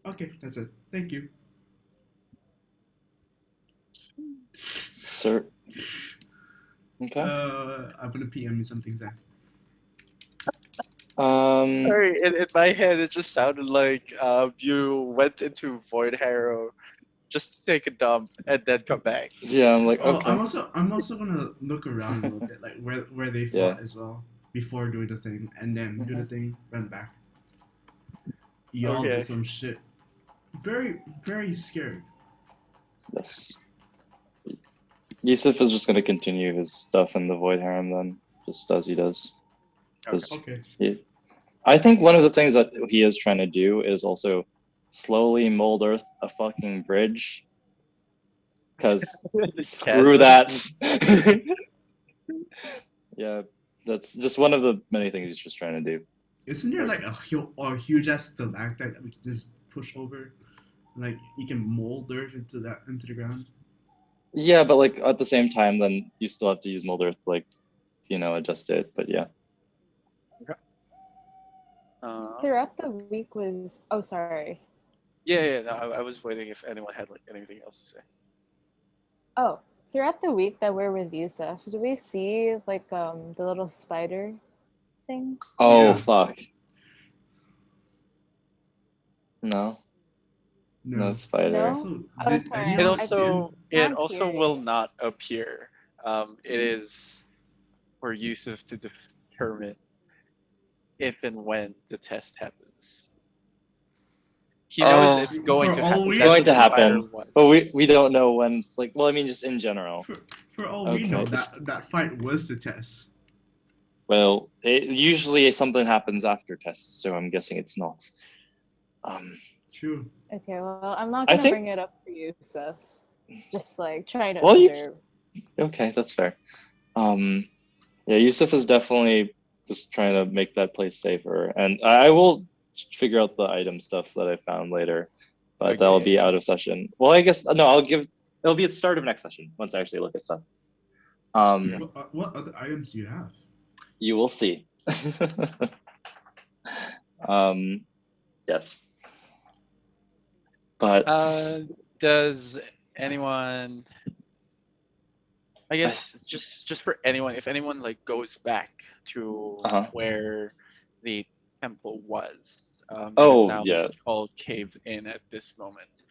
Okay, that's it. Thank you. Sir. Okay. I'm gonna PM you something, Zach. Sorry, in my head it just sounded like you went into Voidharrow just to take a dump and then come back. Yeah, I'm like, okay. I'm also gonna look around a little bit, like where they fought as well before doing the thing, and then do the thing, run back. Y'all did some shit. Very, very scared. Yes. Yusef is just gonna continue his stuff in the Voidharrow then, just as he does. Okay. I think one of the things that he is trying to do is also slowly mold Earth a fucking bridge. Because screw that. Yeah, that's just one of the many things he's just trying to do. Isn't there like a huge ass stalactite that we can just push over? Like you can mold Earth into the ground. Yeah, but like at the same time, then you still have to use mold Earth to like, adjust it. But yeah. Throughout the week with sorry. Yeah. No, I was waiting if anyone had like anything else to say. Oh, throughout the week that we're with Yusef, do we see like the little spider thing? Oh Yeah. fuck. No spider. No? So, Oh, did sorry. It anyone also will not appear. It is for Yusuf to determine if and when the test happens. He knows it's going to happen. It's That's going what to the spider happen, wants. but we don't know when. It's like, well, I mean, just in general. For all we know, that fight was the test. Well, usually something happens after tests, so I'm guessing it's not. True. Okay, well, I'm not gonna bring it up to you, Yusef. Just like try to Well, observe. Okay, that's fair. Yeah, Yusuf is definitely just trying to make that place safer, and I will figure out the item stuff that I found later, but that'll be out of session. Well, I guess no, it'll be at the start of next session once I actually look at stuff. What other items do you have? You will see. Yes. But does anyone? I guess just for anyone, if anyone like goes back to where the temple was, it is now like, all caved in at this moment.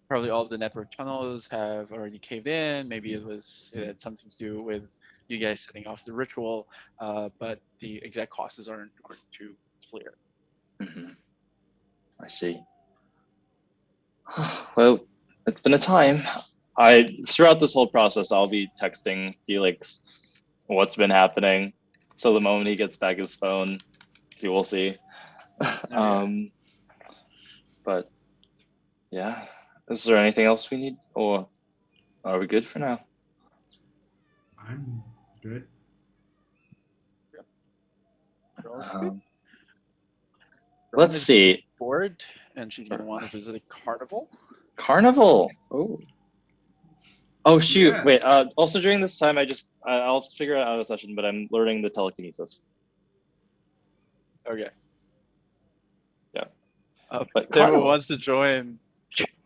Probably all of the network tunnels have already caved in. Maybe it had something to do with you guys setting off the ritual, but the exact causes aren't too clear. I see. Well, it's been a time. Throughout this whole process, I'll be texting Felix what's been happening. So the moment he gets back his phone, he will see. But yeah, is there anything else we need, or are we good for now? I'm good. Let's see. Bored, and she's gonna want to visit a carnival. Carnival. Oh shoot! Yes. Wait. Also during this time, I'll figure it out of session, but I'm learning the telekinesis. Okay. Yeah. But if anyone wants to join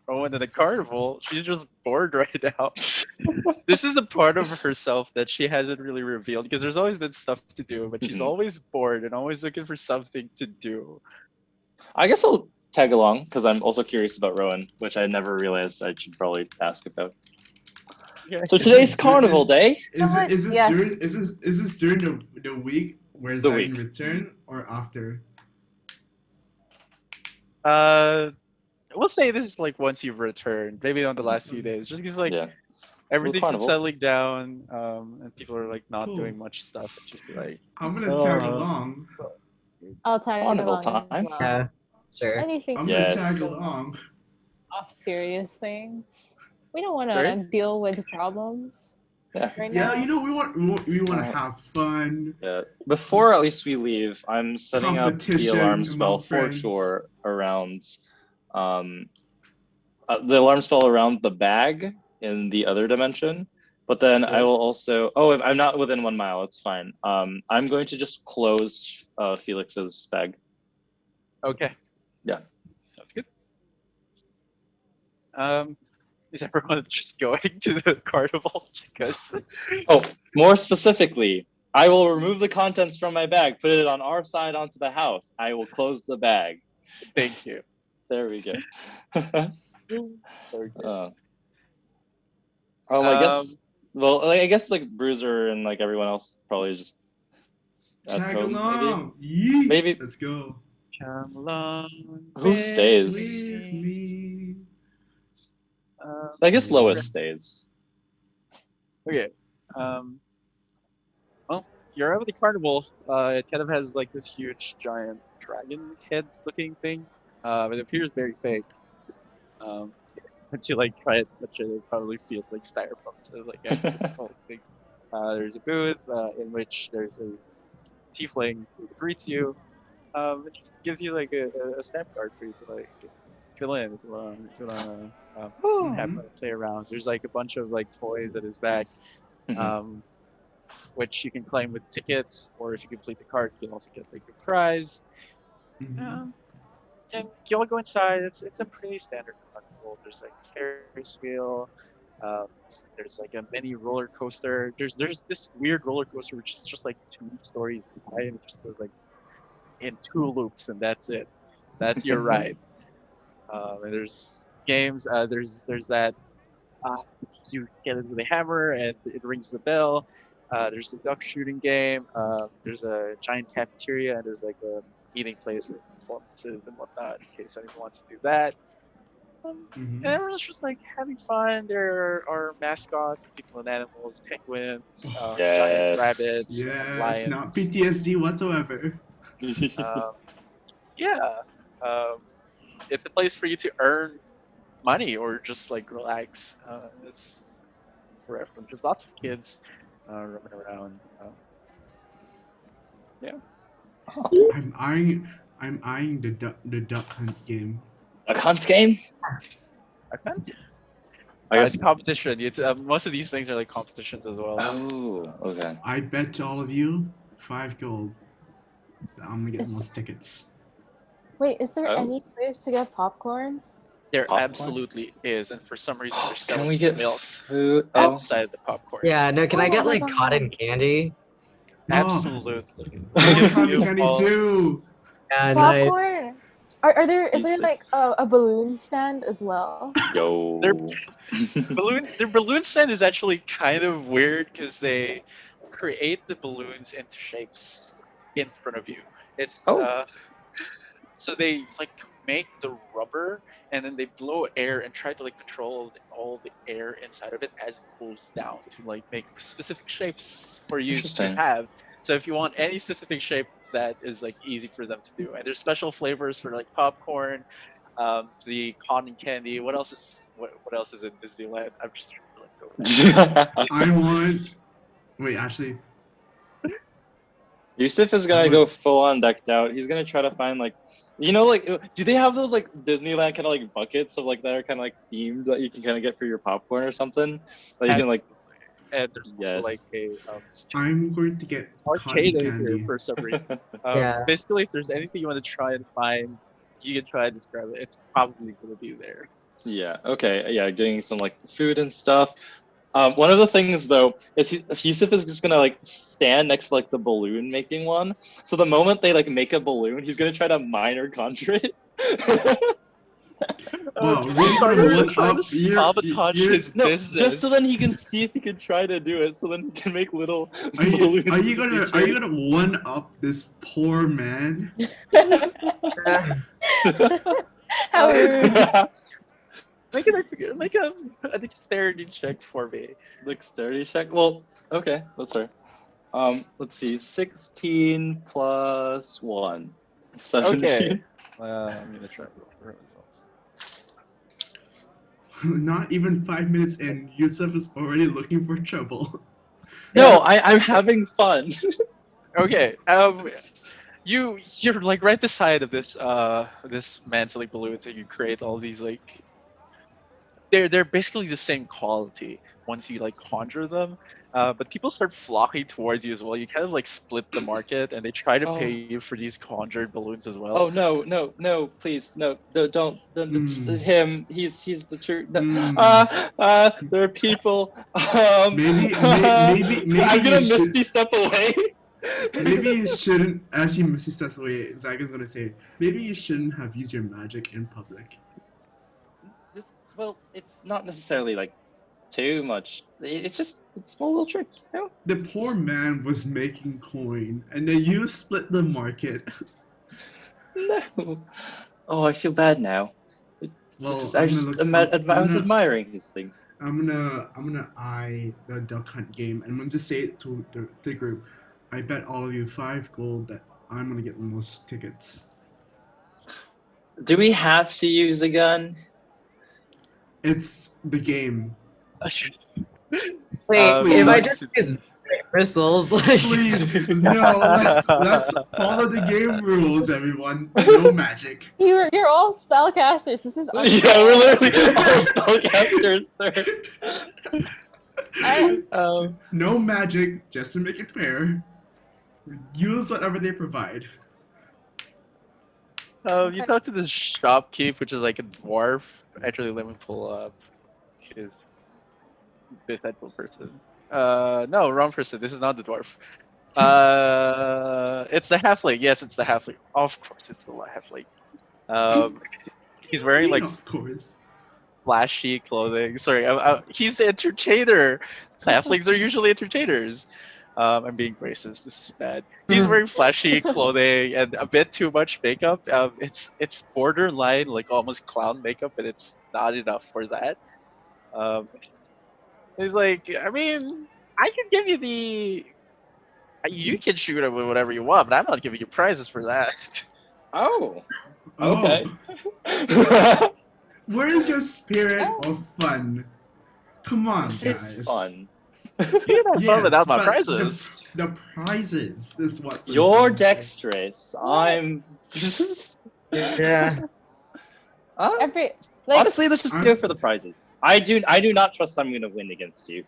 Owen in a carnival, she's just bored right now. This is a part of herself that she hasn't really revealed, because there's always been stuff to do, but she's always bored and always looking for something to do. I guess I'll tag along because I'm also curious about Rowan, which I never realized I should probably ask about. Yeah. So today's Carnival Day. Is this during the week where Zaigan return or after? We'll say this is like once you've returned, maybe on the last few days, just because like everything's been settling down, and people are like not doing much stuff. It's just like I'm gonna tag along. I'll tag Carnival along as time. well. Yeah, sure. Anything I'm gonna tag along. off serious things. We don't want to deal with problems. Right now. You know, we want to have fun. Yeah. Before at least we leave, I'm setting up the alarm spell for sure around the alarm spell around the bag in the other dimension. But then I will also if I'm not within 1 mile, it's fine. I'm going to just close Felix's bag. Okay. Yeah. Sounds good. Is everyone just going to the carnival? Because more specifically, I will remove the contents from my bag, put it on our side onto the house. I will close the bag. Thank you. There we go. Okay. I guess like Bruiser and like everyone else probably just tag along. Maybe. Let's go. Come along. Who stays? With me. I guess Lois stays. Okay. Well, you're out of the carnival. It kind of has like this huge giant dragon head looking thing. It appears very fake. Once you like try to touch it, it probably feels like styrofoam. So like actually just cool things. There's a booth in which there's a tiefling who greets you. It just gives you like a stamp card for you to like fill in if you wanna have fun, play around. There's like a bunch of like toys at his back, which you can claim with tickets, or if you complete the card, you can also get like a prize. And you all go inside. It's a pretty standard carnival. There's like a Ferris wheel. There's like a mini roller coaster. There's this weird roller coaster which is just like 2 stories high and it just goes like in 2 loops and that's it. That's your ride. And there's games. There's that. You get it with a hammer and it rings the bell. There's the duck shooting game. There's a giant cafeteria and there's like a eating place for performances and whatnot in case anyone wants to do that. And everyone's just like having fun. There are mascots, people and animals, penguins, giant rabbits, lions. Not PTSD whatsoever. It's a place for you to earn money or just like relax. It's for everyone. There's lots of kids roaming around. I'm eyeing the duck hunt game. A hunt game? A hunt? I guess it's competition. It's most of these things are like competitions as well. Oh, okay. I bet to all of you 5 gold. I'm gonna get the most tickets. Wait, is there any place to get popcorn? There absolutely is, and for some reason they're selling Can we get milk food outside the popcorn. Yeah, no, can I get like cotton candy? Absolutely. Cotton candy too. Yeah, popcorn. Is there like a balloon stand as well? Yo. Their balloon stand is actually kind of weird because they create the balloons into shapes in front of you. It's so they like make the rubber and then they blow air and try to like control all the air inside of it as it cools down to like make specific shapes for you to have. So if you want any specific shape, that is like easy for them to do. And there's special flavors for like popcorn, the cotton candy. What else is in Disneyland? I'm just trying to like go. Wait, actually. Yusef is gonna go full on decked out. He's gonna try to find like, like, do they have those like Disneyland kind of like buckets of like that are kind of like themed that you can kind of get for your popcorn or something? Like you can like. And there's also like a I'm going to get arcade cotton candy for some reason. Yeah. Basically, if there's anything you want to try and find, you can try and describe it. It's probably going to be there. Yeah. Okay. Yeah. Getting some like food and stuff. One of the things though is Yusef is just gonna like stand next to like the balloon making one. So the moment they like make a balloon, he's gonna try to minor conjure it. Wow, really trying to sabotage his business. Just so then he can see if he can try to do it. So then he can make little balloons. Are you gonna one up this poor man? How rude. Make a dexterity check for me. Dexterity check? Well, okay, that's fair. Let's see, 16 plus 1. 17. Okay. I'm gonna try to roll for myself. Not even 5 minutes in, Yusef is already looking for trouble. No, I'm having fun. Okay. You're like right beside of this this mantling balloon that you create all these like. They're basically the same quality once you like conjure them, but people start flocking towards you as well. You kind of like split the market, and they try to pay you for these conjured balloons as well. Oh no! Please, no! Don't! It's him. He's the truth. There are people. Maybe I'm gonna misty step away. Maybe you shouldn't. As he misty steps away, Zaigan's gonna say, maybe you shouldn't have used your magic in public. Well, it's not necessarily like too much. It's just a small little trick, you know? The poor man was making coin, and then you split the market. No. Oh, I feel bad now. Well, I was admiring these things. I'm gonna eye the duck hunt game, and I'm gonna just say it to the group. I bet all of you 5 gold that I'm gonna get the most tickets. Do we have to use a gun? It's the game. Wait, please, if I let's- just use crystals, like Please, no, let's follow the game rules, everyone. No magic. You're all spellcasters. This is unfair. Yeah, we're literally all spellcasters, sir. No magic, just to make it fair. Use whatever they provide. You talk to this shopkeep, which is like a dwarf. Actually, let me pull up his bisexual person. No, wrong person. This is not the dwarf. It's the halfling. Yes, it's the halfling. Of course, it's the halfling. He's wearing like Of course. flashy clothing. Sorry, he's the entertainer. Halflings are usually entertainers. I'm being racist. This is bad. He's wearing flashy clothing and a bit too much makeup. It's borderline like almost clown makeup, and it's not enough for that. He's like, I mean, I can give you the. You can shoot him with whatever you want, but I'm not giving you prizes for that. Oh. Okay. Where is your spirit of fun? Come on, It's guys. fun. You can have fun without my but prizes. The prizes is what's You're important. dexterous. I'm. yeah. Every like Honestly, let's just go for the prizes. I do not trust I'm gonna win against you.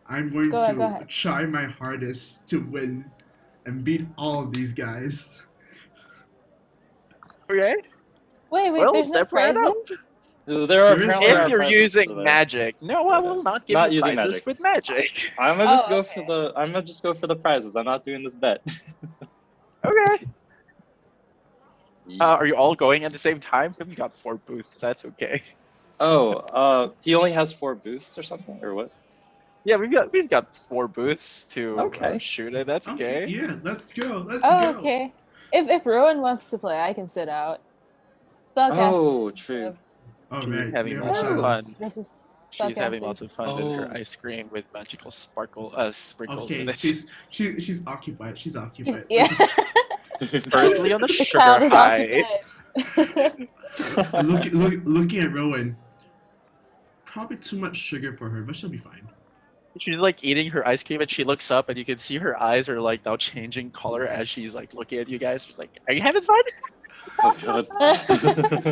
I'm going Go to ahead. try my hardest to win and beat all of these guys. Okay. wait, Well, there's no step right prizes? up. There are There is apparently If are you're prizes using for this. magic, no, I will not give Not you using prizes magic. with magic. I'm gonna just Oh, go okay. for the. I'm gonna just go for the prizes. I'm not doing this bet. Okay. Are you all going at the same time? We got 4 booths. That's okay. He only has 4 booths or something, or what? Yeah, we've got 4 booths to Okay. shoot at. That's okay. Yeah, let's go. Let's Oh, go. okay. If Rowan wants to play, I can sit out. Spellcasting Oh, true. Oh, She's right. having yeah, lots of so- fun. versus She's having lots spellcasters. of fun with her Oh. ice cream with magical sprinkles Okay, in it. she's occupied. She's occupied. Yeah. Currently on a The sugar cloud is high. occupied. Looking at Rowan. Probably too much sugar for her, but she'll be fine. She's like eating her ice cream and she looks up and you can see her eyes are like now changing color as she's like looking at you guys. She's like, "Are you having fun?" Oh god.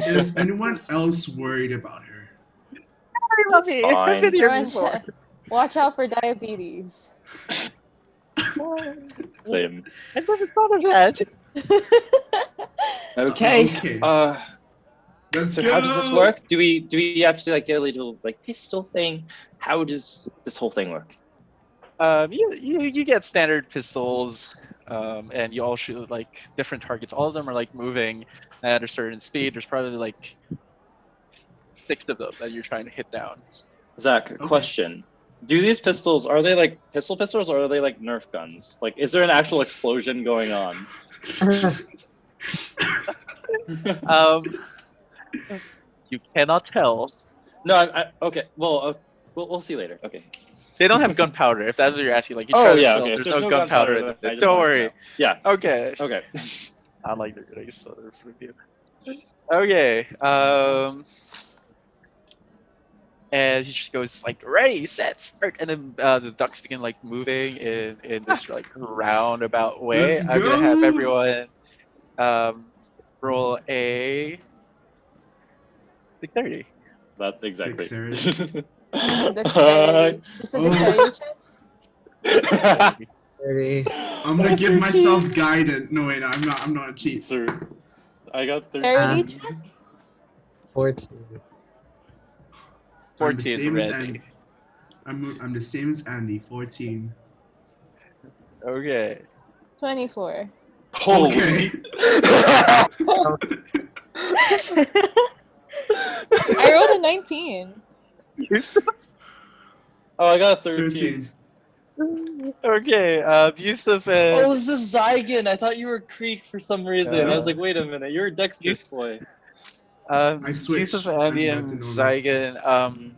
Is anyone else worried about her? Love It's me. I've been fine. here Rowan, before. watch out for diabetes. Same. I never thought of that. Okay. Okay. Let's So go. how does this work? Do we actually like get a little like pistol thing? How does this whole thing work? You get standard pistols, and you all shoot like different targets. All of them are like moving at a certain speed. There's probably like 6 of them that you're trying to hit down. Zach, question. Do these pistols, are they like pistols or are they like Nerf guns? Like, is there an actual explosion going on? You cannot tell. No, okay. Well, we'll see later. Okay. They don't have gunpowder. If that's what you're asking, like you Oh try to yeah, stealth, okay. there's If no gunpowder. then I in it. just Don't wanted to worry. know. Yeah. Okay. Okay. I like the race review. Okay. And he just goes like ready, set, start, and then the ducks begin like moving in this like roundabout way. Let's I'm gonna have go. everyone roll a dexterity. That's exactly. Dexterity. Dexterity. Just a dexterity check. 30. I'm gonna give myself guidance. No wait, no, I'm not a cheat. Sir, I got 13. Dexterity check. 14. 14 ready. Andy. I'm the same as Andy. 14. Okay. 24. Holy. Okay. I rolled a 19. Oh, I got 13. 13. Okay. Yusef and Oh, this is Zaigan. I thought you were Qric for some reason. I was like, wait a minute, you're a dexterous boy. I switched. Yusef, Andy, I'm and glad to know that. Zaigan,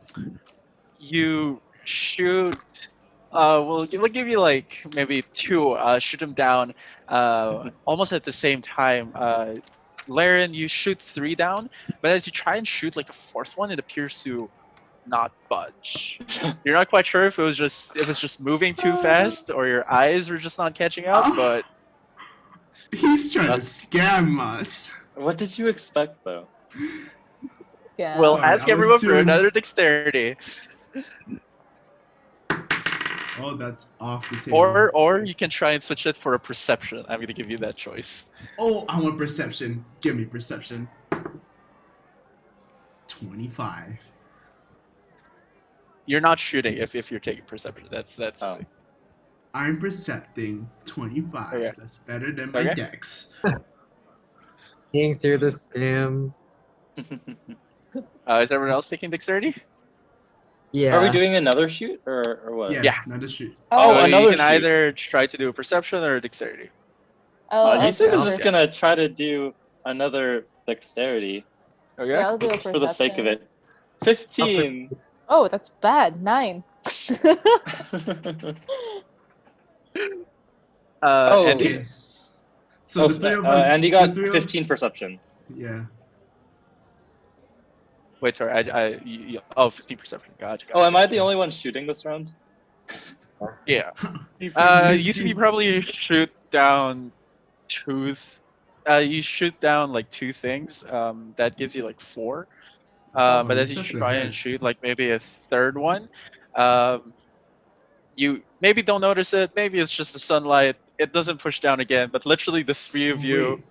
you shoot. We'll give you like maybe two. Shoot them down. Almost at the same time. Laren, you shoot three down, but as you try and shoot like a fourth one, it appears to not budge. You're not quite sure if it was just moving too fast or your eyes were just not catching up, but He's trying to scam us. What did you expect, though? Yeah. we'll Sorry, ask I was everyone for doing- another dexterity. Oh, that's off the table. Or you can try and switch it for a perception. I'm gonna give you that choice. Oh, I want perception. Give me perception. 25. You're not shooting if you're taking perception. That's the thing. I'm percepting 25. Okay. That's better than my Okay. dex. Seeing through the scams. Is everyone else taking dexterity? Yeah. Are we doing another shoot or what? Yeah. Another shoot. Oh, So another you can shoot. either try to do a perception or a dexterity. I'll Yusef do is a just gonna try to do another dexterity Okay. Yeah, I'll do a just for the sake of perception. it. 15. Oh, that's bad. 9. Oh, Andy? Okay. So the three of us. and you the got three of- 15 perception. Yeah. Wait, sorry. Oh, 15 perception. Gotcha. Oh, am I the only one shooting this round? Yeah. You You probably shoot down two. You shoot down like two things. That gives you like 4. But as you Yusef's try ahead. and shoot like maybe a third one, you maybe don't notice it. Maybe it's just the sunlight. It doesn't push down again. But literally, the three of you, Wait.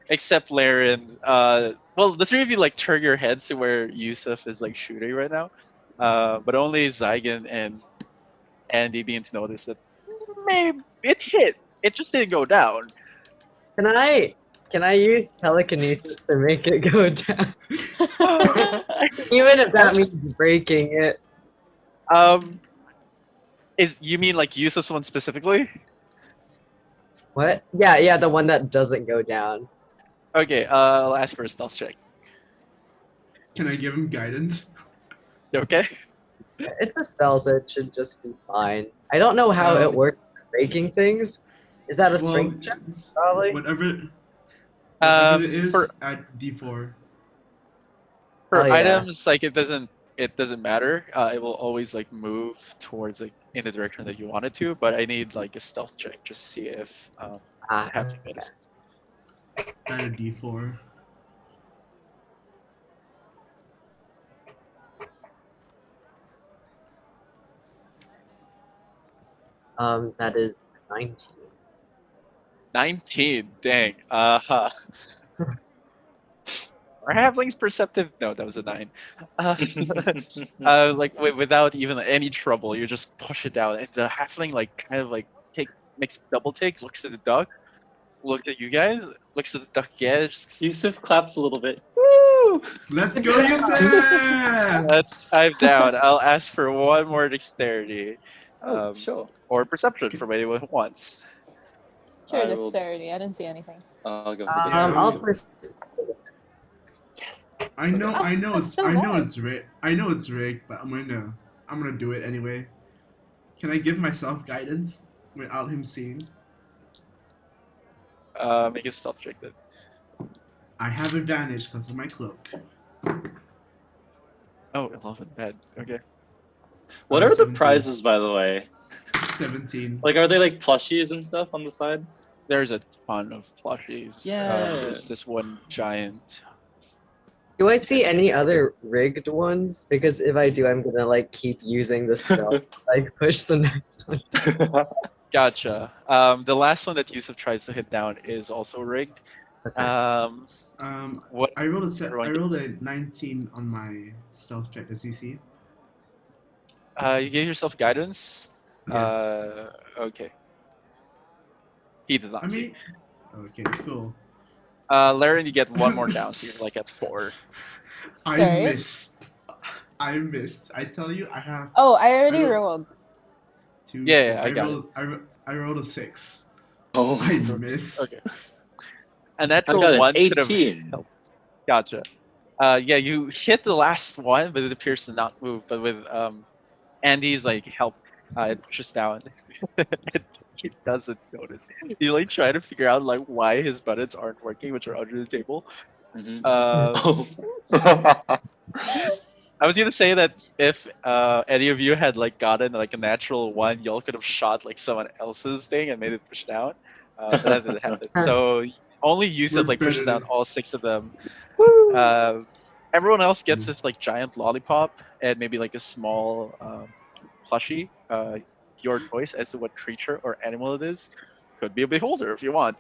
except Laren, well, the three of you like turn your heads to where Yusef is like shooting right now. But only Zaigan and Andy being to notice that maybe it hit. It just didn't go down. Can I use telekinesis to make it go down? Even if that means breaking it. You mean like Yusef's one specifically? What? Yeah, the one that doesn't go down. Okay, I'll ask for a stealth check. Can I give him guidance? Okay. It's a spell, so it should just be fine. I don't know how it works for breaking things. Is that a strength check? Probably. Whatever Um, it is, for- at D4. For Oh, yeah. items, like it doesn't matter. It will always like move towards like in the direction that you want it to. But I need like a stealth check just to see if I have to notice. At a D4. That is 19. 19. Dang. Are halflings perceptive? No, that was a 9. Like without even any trouble, you just push it down, and the halfling like kind of like makes a double take, looks at the duck, looks at you guys, looks at the duck again. Just, Yusef claps a little bit. woo! Let's go, Yusef! That's 5 down. I'll ask for one more dexterity. Sure. Or perception from anyone who wants. Sure, I will- dexterity. I didn't see anything. I'll go for I'll I know that's so bad. it's rigged. I know it's rigged, but I'm gonna do it anyway. Can I give myself guidance without him seeing? Make a stealth check then. I have advantage because of my cloak. Oh, 11. Bad. Okay. What are the 17. prizes, by the way? 17. Like, are they like plushies and stuff on the side? There's a ton of plushies. Yeah. There's this one giant. Do I see any other rigged ones? Because if I do, I'm gonna like keep using the spell to, like push the next one. Gotcha. The last one that Yusef tries to hit down is also rigged. What? I rolled I everyone- rolled a 19 on my stealth check, the CC. You gave yourself guidance. Yes. Okay. He did not I see. mean, okay, cool. Laren, you get one more down, so you're like at 4. I Sorry? missed. I tell you, I have Oh, I already I rolled. 2. Yeah, I got it. I rolled a 6. Oh, I missed. Okay. And that I got an one could have 18. helped. Gotcha. Yeah, you hit the last one, but it appears to not move. But with Andy's like help. It pushes down. He doesn't notice. He like trying to figure out like why his buttons aren't working, which are under the table. Oh. I was gonna say that if any of you had like gotten like a natural one, y'all could have shot like someone else's thing and made it push down. But that didn't happen. So only Yusef We're like pushes better down all 6 of them. Everyone else gets this like giant lollipop and maybe like a small plushie. Your choice as to what creature or animal it is. Could be a beholder if you want.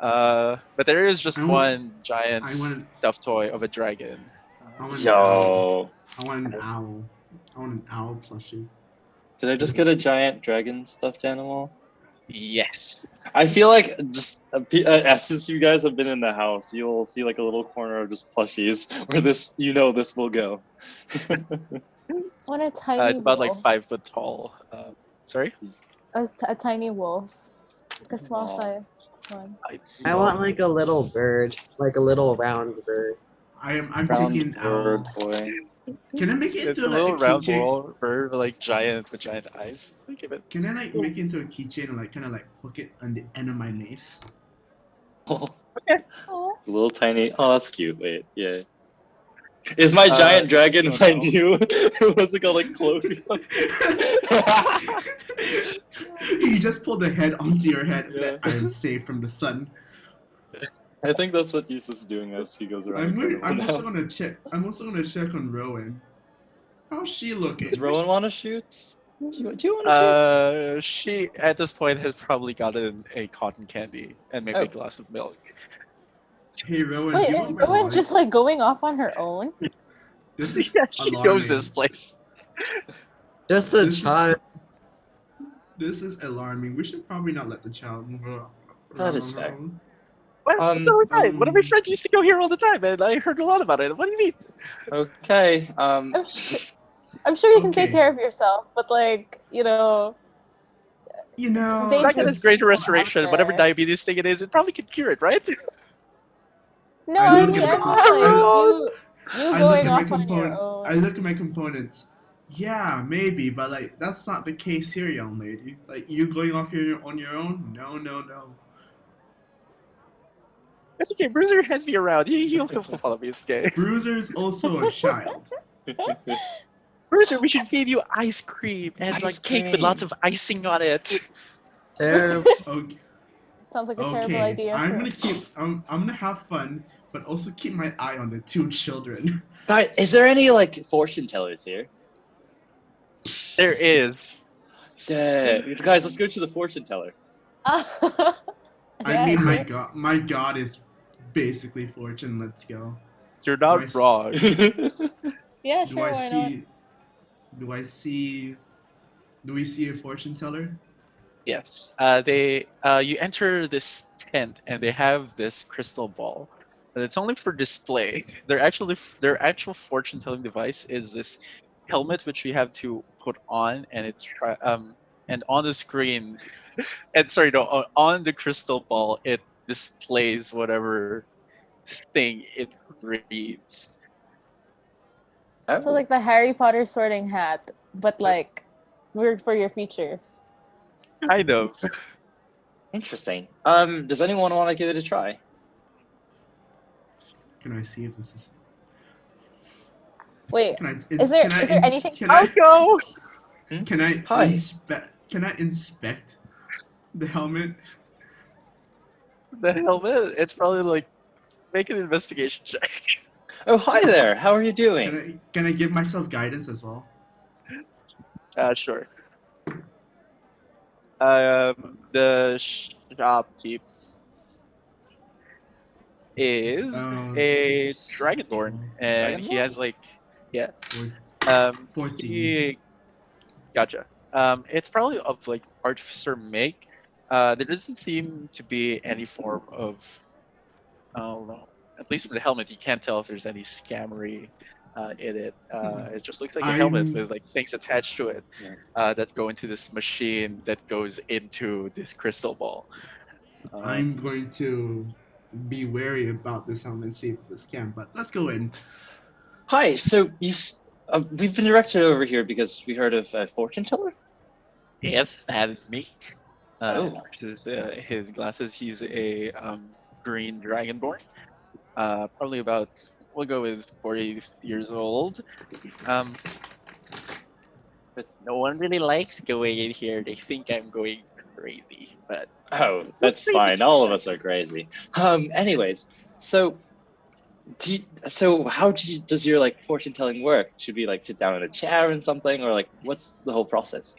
But there is just I want- one giant I want- stuffed toy of a dragon. I want an Yo. owl. I want an owl. I want an owl plushie. Did I just get a giant dragon stuffed animal? Yes. I feel like just since you guys have been in the house, you'll see like a little corner of just plushies where this will go. Want a tiny It's about like wolf. 5 foot tall. Sorry. A tiny wolf. Like a small Aw. size one. I want like a little bird, like a little round bird. I'm Round taking owl. bird toy. Can I make it It's into a like little a round keychain? bird with giant eyes. Give it. Can I like make it into a keychain and like kind of like hook it on the end of my mace? Oh, Little tiny. Oh, that's cute. Wait, yeah. Is my giant dragon so my no. new? What's it called? Like cloak or something? You just pull the head onto your head. Yeah. I am safe from the sun. I think that's what Yusuf's doing as he goes around. I'm Carnival also now. gonna check. I'm also gonna check on Rowan. How's she looking? Does Rowan want to shoot? Do you want to shoot? She at this point has probably gotten a cotton candy and maybe Oh. a glass of milk. Hey Rowan, wait, do you is want my Rowan wallet? just like going off on her own? This is Yeah, she alarming. knows this place. Just a This is- child. This is alarming. We should probably not let the child move around. That is on her fair. own. What? Um, All the time. One of my friends used to go here all the time, and I heard a lot about it. What do you mean? Okay. I'm sure you can take Okay. care of yourself, but like, You know, They Dragon just is great people out restoration. Whatever there. diabetes thing it is, it probably could cure it, right? no, I I look mean, at I the mean, comp- like you I look going at my off on your component. own. I look at my components. Yeah, maybe, but like that's not the case here, young lady. Like you going off on your own? No, no, no. It's okay. Bruiser has me around. He'll follow me. It's okay. Bruiser's also a child. Bruiser, we should feed you ice cream and Ice like cake with lots cream. of icing on it. Terrible. Okay. Sounds like a terrible Okay. idea. I'm for- gonna keep. I'm gonna have fun, but also keep my eye on the 2 children. Guys, is there any like fortune tellers here? There is. Yeah. Guys, let's go to the fortune teller. I mean, sure. my god is basically fortune. Let's go. You're not Nice. wrong. Yeah, Do sure, I why not? see? Do I see? Do we see a fortune teller? Yes. You enter this tent and they have this crystal ball. And it's only for display. Their actual fortune telling device is this helmet which we have to put on, and and on the screen and sorry, no, on the crystal ball it displays whatever thing it reads. So like the Harry Potter sorting hat, but like weird for your future. Kind of. Interesting. Does anyone want to give it a try? Can I see if this is? Wait, Can I? is there anything? Can I'll I? go. Can I Hi. inspect? Can I inspect the helmet? The helmet? It's probably like make an investigation check. Oh, hi there. How are you doing? Can I give myself guidance as well? Sure. The shopkeep is a dragonborn, and he has like, yeah. 14. Gotcha. It's probably of like artificer make. There doesn't seem to be any form of, I don't know. At least from the helmet, you can't tell if there's any scammery in it. It just looks like a helmet with like things attached to it that go into this machine that goes into this crystal ball. I'm going to be wary about this helmet and see if it's a scam, but let's go in. Hi. So We've been directed over here because we heard of a fortune teller. Yes, that is me. Oh. His glasses. He's a green dragonborn. Probably about, we'll go with 40 years old. But no one really likes going in here. They think I'm going crazy. But that's fine. All of us are crazy. Anyways, so does your like fortune telling work? Should we like sit down in a chair and something, or like what's the whole process?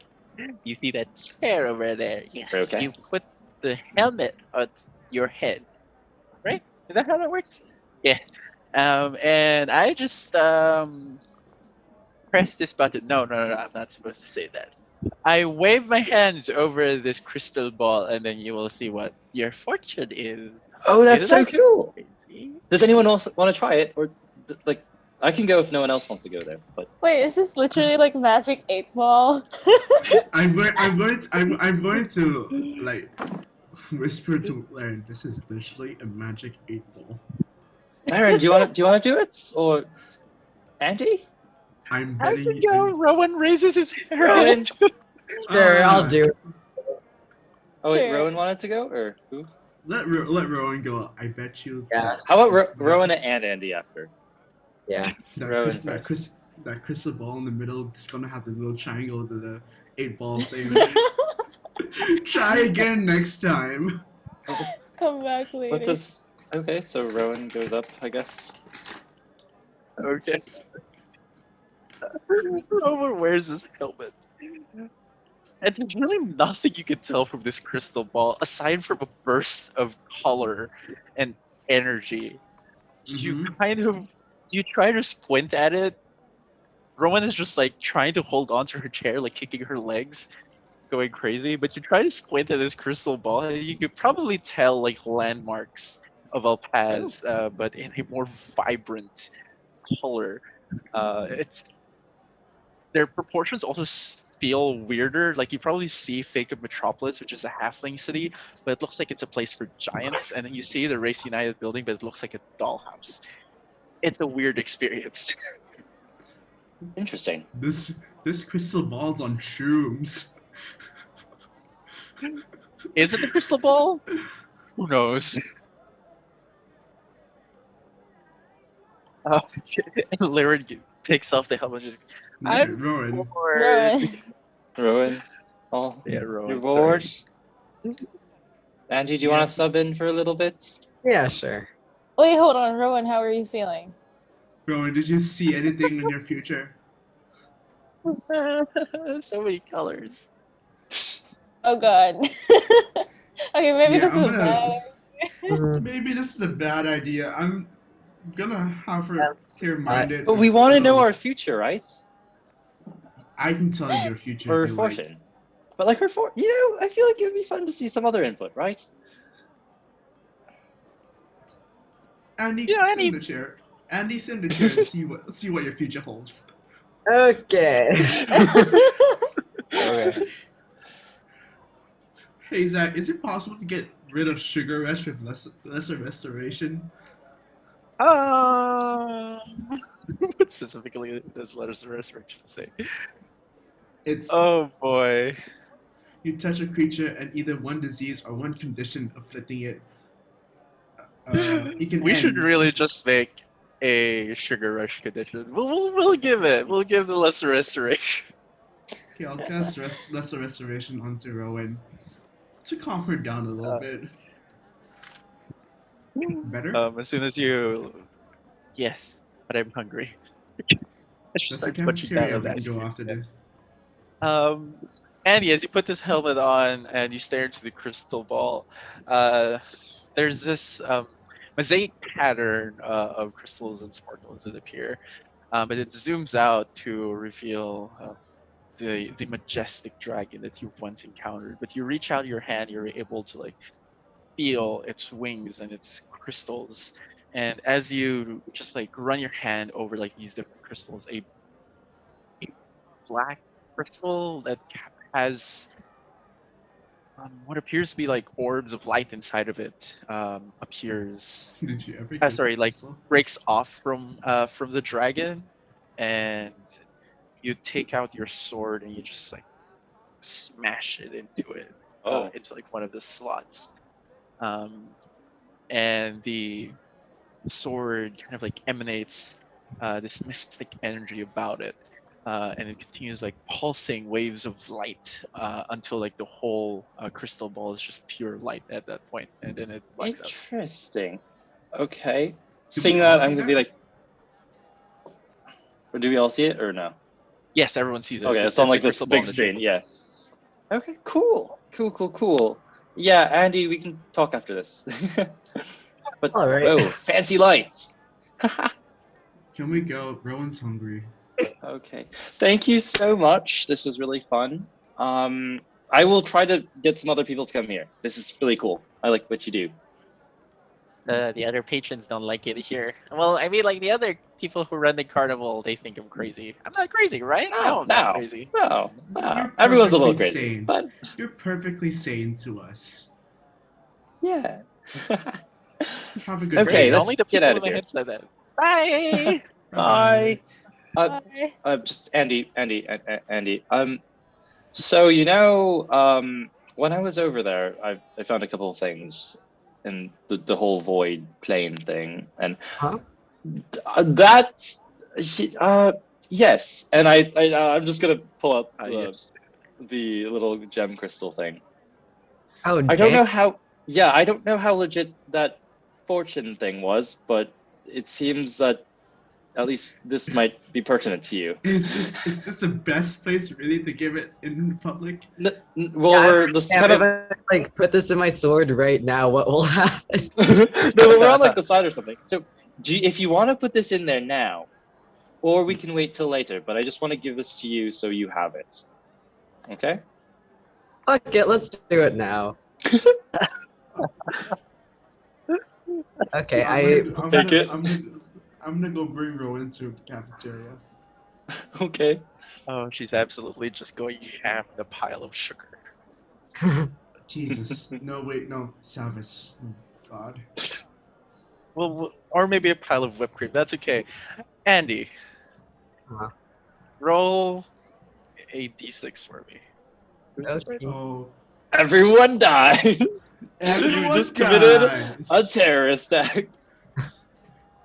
You see that chair over there? Yeah. Okay. You put the helmet on your head, right? Is that how that works? Yeah. And I just press this button. No, I'm not supposed to say that. I wave my hands over this crystal ball, and then you will see what your fortune is. Oh, that's Isn't so that cool. crazy? Does anyone else want to try it, or like I can go if no one else wants to go there? But Wait, is this literally like Magic 8 Ball? I'm going to like whisper to Laren. This is literally a Magic 8 Ball. Aaron, do you want to do it, or Andy? I'm I betting. can go. Rowan raises his hand. Rowan. Sure, I'll do it. Oh wait, Sure. Rowan wanted to go, or who? Let Rowan go. I bet you. Yeah. How about Rowan and Andy after? Yeah. Rowan That crystal ball in the middle is gonna have the little triangle with the 8 ball thing. Try again next time. Come back later. What does? Okay, so Rowan goes up, I guess. Okay. Rowan wears his helmet. And there's really nothing you can tell from this crystal ball aside from a burst of color and energy. You try to squint at it. Rowan is just like trying to hold onto her chair, like kicking her legs, going crazy. But you try to squint at this crystal ball, and you could probably tell like landmarks of Alpaz, but in a more vibrant color. It's their proportions also feel weirder. Like you probably see Fake of Metropolis, which is a halfling city, but it looks like it's a place for giants. And then you see the Race United building, but it looks like a dollhouse. It's a weird experience. Interesting. This crystal ball's on shrooms. Is it the crystal ball? Who knows? And Lyran takes off the helmet. Just, I'm Rowan. bored. Rowan. Oh, Yeah, Rowan. You're bored. Sorry. Angie, do you want to sub in for a little bit? Yeah, sure. Wait, hold on, Rowan. How are you feeling? Rowan, did you see anything in your future? So many colors. Oh god. Okay, maybe Yeah, this is a bad idea. Maybe this is a bad idea. I'm gonna have her clear-minded. But we want to know our future, right? I can tell you your future. Or if her you like. fortune. But like her I feel like it would be fun to see some other input, right? Andy, Yeah, sit in the chair. Andy, sit in the chair and see what your future holds. Okay. Okay. Hey Zach, is it possible to get rid of Sugar Rush with lesser restoration? What specifically does letters of resurrection say? It's Oh boy. you touch a creature and either one disease or one condition afflicting it. It can We end. should really just make a sugar rush condition. We'll give it. We'll give the lesser restoration. Okay, I'll cast lesser restoration onto Rowan to calm her down a little bit. Better? As soon as you, yes, but I'm hungry. That's the cafeteria we can go after this. Andy, as you put this helmet on and you stare into the crystal ball, there's this mosaic pattern of crystals and sparkles that appear, but it zooms out to reveal the majestic dragon that you've once encountered. But you reach out your hand, you're able to like feel its wings and its crystals, and as you just like run your hand over like these different crystals, a black crystal that has what appears to be like orbs of light inside of it appears. Did you ever? Sorry, like breaks off from the dragon, and you take out your sword and you just like smash it into it, into like one of the slots, and the sword kind of like emanates this mystic energy about it, and it continues like pulsing waves of light until like the whole crystal ball is just pure light at that point, and then it blacks out. Interesting. Okay. Do Seeing we all that, see I'm gonna be that? like, or do we all see it or no? Yes, everyone sees it. Okay, it's It's on a like this crystal ball big on the screen. table. Yeah. Okay. Cool. Yeah, Andy, we can talk after this. But All right. whoa, fancy lights. Can we go? Rowan's hungry. Okay. Thank you so much. This was really fun. I will try to get some other people to come here. This is really cool. I like what you do. The other patrons don't like it here. Well, I mean, like the other people who run the carnival, they think I'm crazy. I'm not crazy, right? No, I'm not crazy. No. You're Everyone's a little perfectly crazy, sane. but You're perfectly sane to us. yeah. Have a good Okay, day. let's Only the get people out in of my here. head said that. Bye. Bye. Bye. Just Andy. So when I was over there, I found a couple of things in the whole void plane thing, and Huh? that's yes, and I'm just gonna pull up Yes. the little gem crystal thing. Oh, I don't damn. know how. Yeah, I don't know how legit that fortune thing was, but it seems that at least this might be pertinent to you. Is this the best place really to give it in public? Well, Yeah, we're just Damn, kind of if I like put this in my sword right now, what will happen? no, we're on like the side or something. So, if you want to put this in there now, or we can wait till later, but I just want to give this to you so you have it. Okay. Fuck it, let's do it now. Okay, I'm gonna go bring Rowan to the cafeteria. Okay. Oh, she's absolutely just going ham in a pile of sugar. Jesus. No, wait, no. Savis. Oh, God. Well, or maybe a pile of whipped cream. That's okay. Andy, Huh. roll a d6 for me. Okay. Oh. Everyone dies. Everyone You just committed dies. a terrorist act.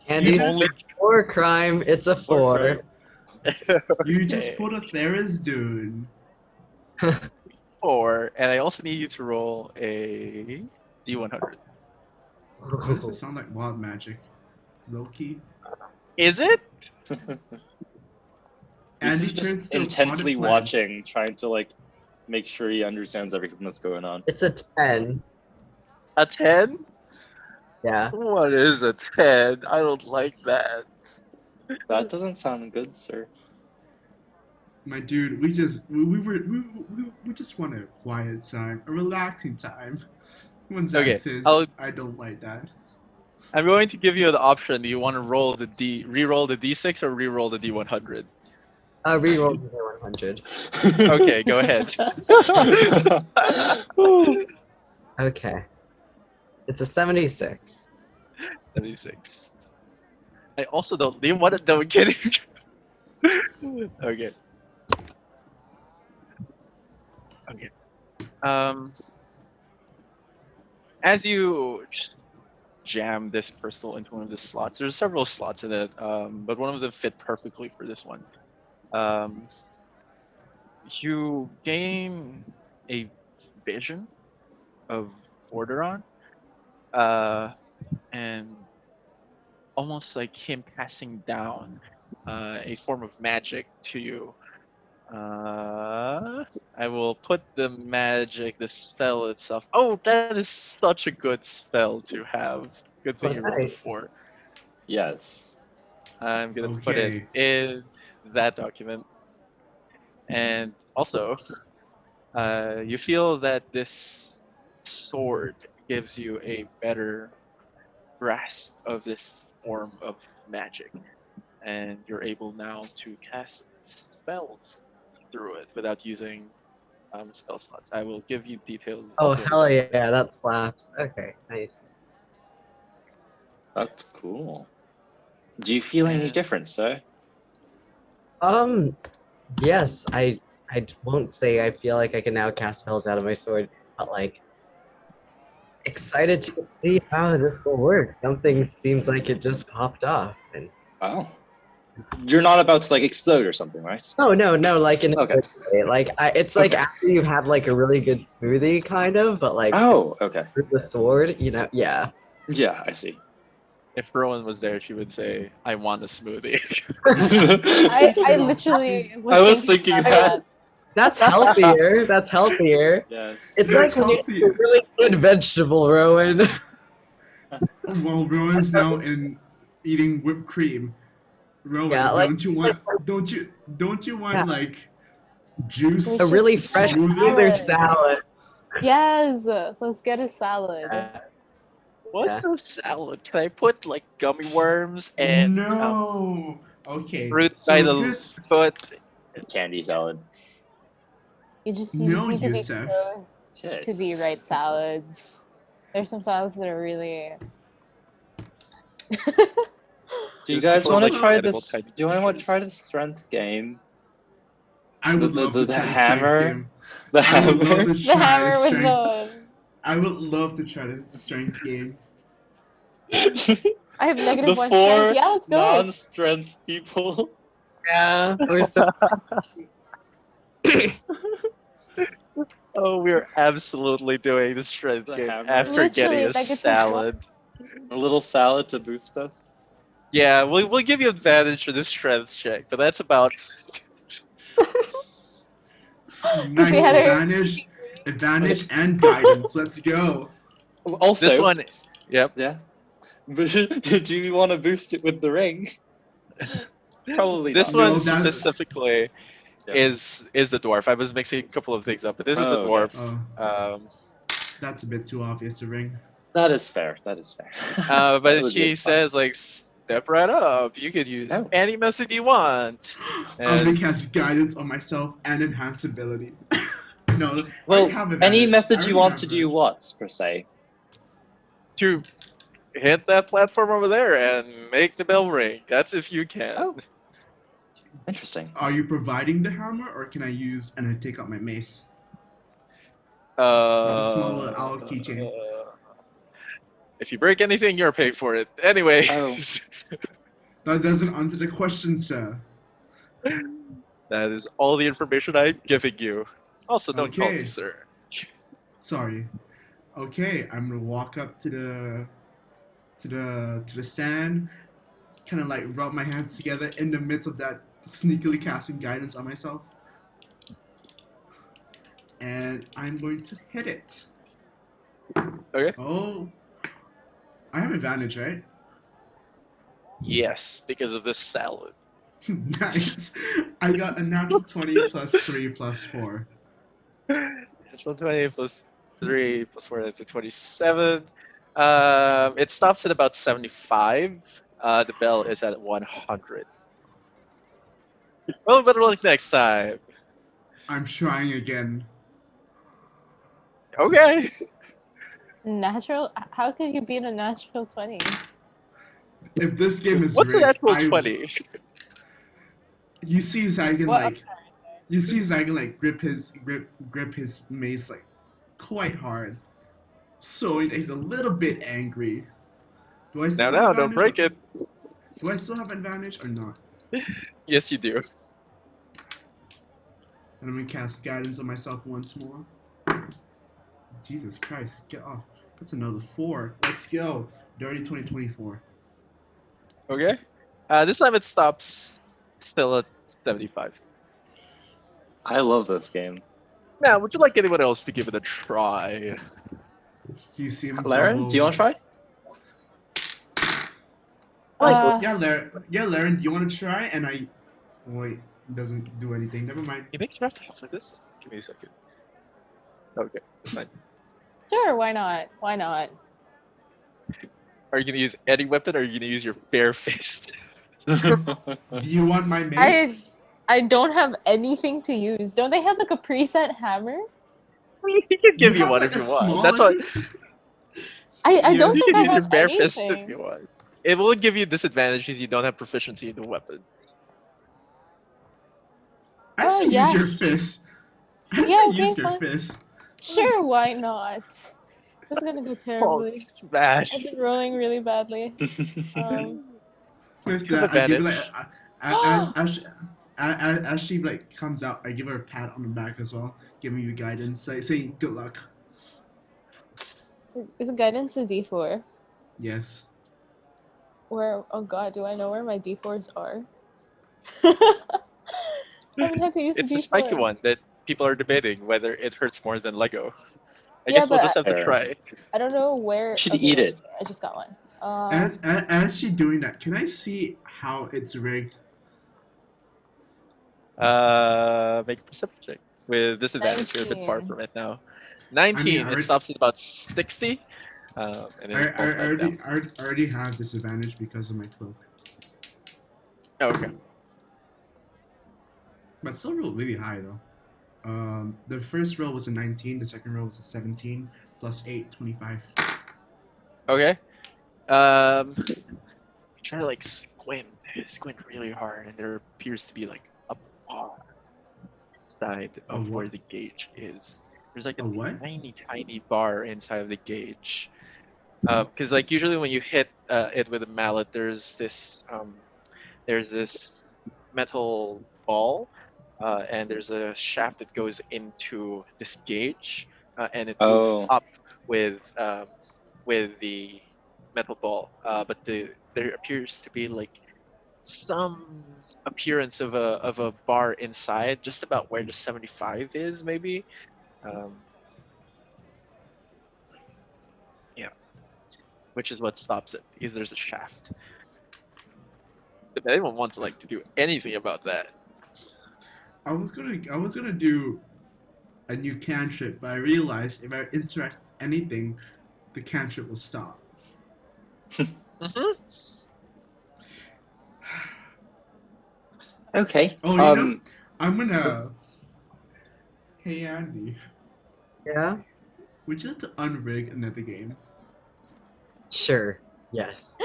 Andy's only- for crime, it's a 4. You just pulled a Theris, dude. 4, and I also need you to roll a d100. Why does it sound like wild magic? Low key. Is it? Andy He's turns just to a intently potted plant. watching, trying to like make sure he understands everything that's going on. It's a 10. A 10? Yeah. What is a 10? I don't like that. That doesn't sound good, sir. My dude, we just want a quiet time, a relaxing time. When Zach Okay, says, I'll- I don't like that. I'm going to give you an option. Do you want to roll the re-roll the d6 or re-roll the d100? Reroll the 100. Okay, go ahead. Okay. It's a 76. 76. I also don't. Do you want to? No, I'm kidding. Okay. Okay. As you just jam this crystal into one of the slots, there's several slots in it, but one of them fit perfectly for this one. You gain a vision of Voidharrow, and almost like him passing down a form of magic to you. I will put the magic, the spell itself. Oh, that is such a good spell to have. Good thing you rolled a Nice. 4. Yes. I'm gonna put it Okay. in that document. And also, you feel that this sword gives you a better grasp of this form of magic, and you're able now to cast spells through it without using spell slots. I will give you details. Oh, also in the hell document. yeah, that slaps. Okay, nice. That's cool. Do you feel any Yeah. difference, sir? Yes, I won't say I feel like I can now cast spells out of my sword, but like excited to see how this will work. Something seems like it just popped off. And Oh. You're not about to like explode or something, right? no, like in a Okay. good way. Like it's like Okay. after you have like a really good smoothie, kind of, but like Oh, okay. with the sword, you know, yeah. Yeah, I see. If Rowan was there, she would say, "I want a smoothie." I literally I was thinking about that. That's healthier. That's healthier. Yes. It's That's like when you eat healthier. a really good vegetable, Rowan. Well, Rowan's now in eating whipped cream. Rowan, Yeah, like don't you want Yeah. like juice a should really get fresh smoothies? Caesar salad. Yes, let's get a salad. What's a salad? Can I put like gummy worms and No. Okay. fruit by So the here's foot? Candy salad. You just no, need to be Yusef. close Shit. to the right salads. There's some salads that are really. Do you There's guys people want to like try edible this? type Do you want to peaches. try the strength game? I would love to The try the strength hammer? game. The I would love hammer? to The try hammer with strength. the. I would love to try the strength game. I have The negative one four strength. Yeah, let's go. non-strength people. Yeah, or so. Oh, we're absolutely doing the strength The game hammer. after getting Literally, a that gets us salad. A little salad to boost us. Yeah, we'll give you advantage for the strength check, but that's about. Nice we had our- advantage and guidance. Let's go. Also, This one. Yep. yeah. Do you want to boost it with the ring? Probably This not. one No, that's- specifically Yeah. is the dwarf. I was mixing a couple of things up, but this is the Oh, dwarf. Oh, that's a bit too obvious to ring. That is fair. That is fair. But That would she be fun. says like, step right up. You could use Oh. any method you want. I'm gonna And cast guidance on myself and enhance ability. No, I Well, have any advantage. method I you already want have to do advantage. what, per se? to hit that platform over there and make the bell ring. That's if you can. Oh. Interesting. Are you providing the hammer, or can I use and I take out my mace? Uh, small little owl keychain. If you break anything, you're paying for it. Anyway. Oh. That doesn't answer the question, sir. That is all the information I'm giving you. Also, don't call me Okay. sir. Sorry. Okay, I'm gonna walk up to the sand, kind of like rub my hands together in the midst of that, sneakily casting guidance on myself, and I'm going to hit it. Okay. Oh, I have advantage, right? Yes, because of this salad. Nice. I got a natural 20 plus 3 plus 4. Natural 20 plus 3 plus 4, that's a 27. It stops at about 75. The bell is at 100. Well, better luck next time. I'm trying again. Okay. Natural? How could you beat a natural 20? If this game is What's a rigged, natural 20? You see Zaigan What? like, you see Zaigan like grip his mace like quite hard, so he's a little bit angry. Do I still have Now, advantage don't break or- it. Do I still have advantage or not? Yes, you do. And I'm gonna cast guidance on myself once more. Jesus Christ, get off. That's another 4. Let's go. Dirty 2024. Okay. This time it stops still at 75. I love this game. Now, would you like anyone else to give it a try? You see him Laren, do you want to try? Yeah, Laren, do you want to try? And I... Wait, it doesn't do anything. Never mind. He makes rough like this? Give me a second. Okay, fine. Sure, why not? Why not? Are you going to use any weapon or are you going to use your bare fist? Do you want my mace? I don't have anything to use. Don't they have like a preset hammer? He can give you have, one like, if you a want. small That's what. one? I Yes. don't You think can I use your have bare anything. fist if you want. It will give you disadvantage if you don't have proficiency in the weapon. I say use yeah. your fist. I Yeah, say okay, use your fine. fist. Sure, why not? This is gonna go terribly. Smash. I've been rolling really badly. First, Have I give her advantage. like as she like comes out, I give her a pat on the back as well, giving you guidance, saying good luck. Is guidance a D4? Yes. Where? Oh God, do I know where my D4s are? I would have to use It's a a spiky D4. one that people are debating whether it hurts more than Lego. I Yeah, guess we'll but just have to Fair. try. I don't know where. You should Okay, eat wait, it. I just got one. As she doing that, can I see how it's rigged? Make a perception check. With disadvantage, you're a bit far 19. from it now. I 19, mean, it stops at about 60. And then it falls back down. I already have disadvantage because of my cloak. Oh, okay. But still rolled really high though. The first roll was a 19, the second roll was a 17, plus 8, 25. Okay. Try to like squint really hard, and there appears to be like a bar inside A of where what? the gauge is. There's like A what? tiny bar inside of the gauge. Because like usually when you hit it with a mallet, there's this metal ball, and there's a shaft that goes into this gauge, and it moves Oh. up with the metal ball. But there appears to be like some appearance of a bar inside, just about where the 75 is, maybe. Yeah, which is what stops it, because there's a shaft. If anyone wants like to do anything about that, I was gonna do a new cantrip, but I realized if I interact with anything, the cantrip will stop. Okay. Oh, you know, I'm gonna. Hey Andy, Yeah. would you like to unrig another game? Sure. Yes.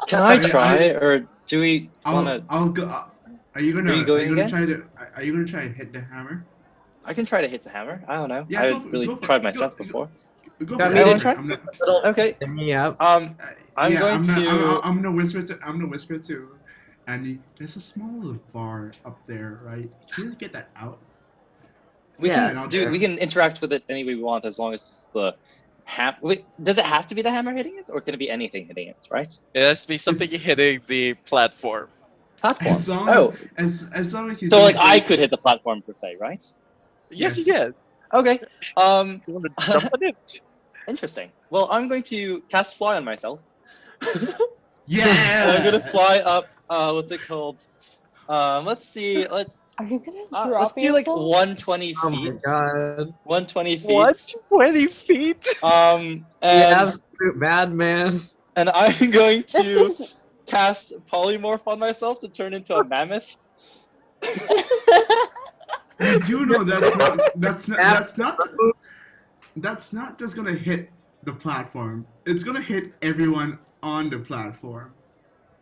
Can I try, or do we wanna? I'll go. Are you gonna? Are you going again? Are you gonna try to hit the hammer? I can try to hit the hammer. I don't know. Yeah, I go haven't for- really go for tried it. myself Go- before. Go Got for me it. to I'm try? gonna- Okay. Hit me up. I'm yeah, going to. I'm gonna whisper to. I'm gonna whisper to Andy. There's a small little bar up there, right? Can you just get that out? We Yeah, can do. We can interact with it any way we want, as long as it's the Wait, does it have to be the hammer hitting it, or can it be anything hitting it? Right? it has to be something hitting the platform. Platform. As long as long as you. So like I could hit the platform per se, right? Yes, you can. Okay. You want to jump on it? Interesting. Well, I'm going to cast fly on myself. Yeah. And I'm gonna fly up. What's it called? Let's see. Let's. Are you gonna drop Let's do like yourself? 120 feet. Oh my god. 120 feet. What? 20 feet? And Yeah, bad man. and I'm going to This is. cast polymorph on myself to turn into a mammoth. You do know that's not just gonna hit the platform. It's gonna hit everyone on the platform.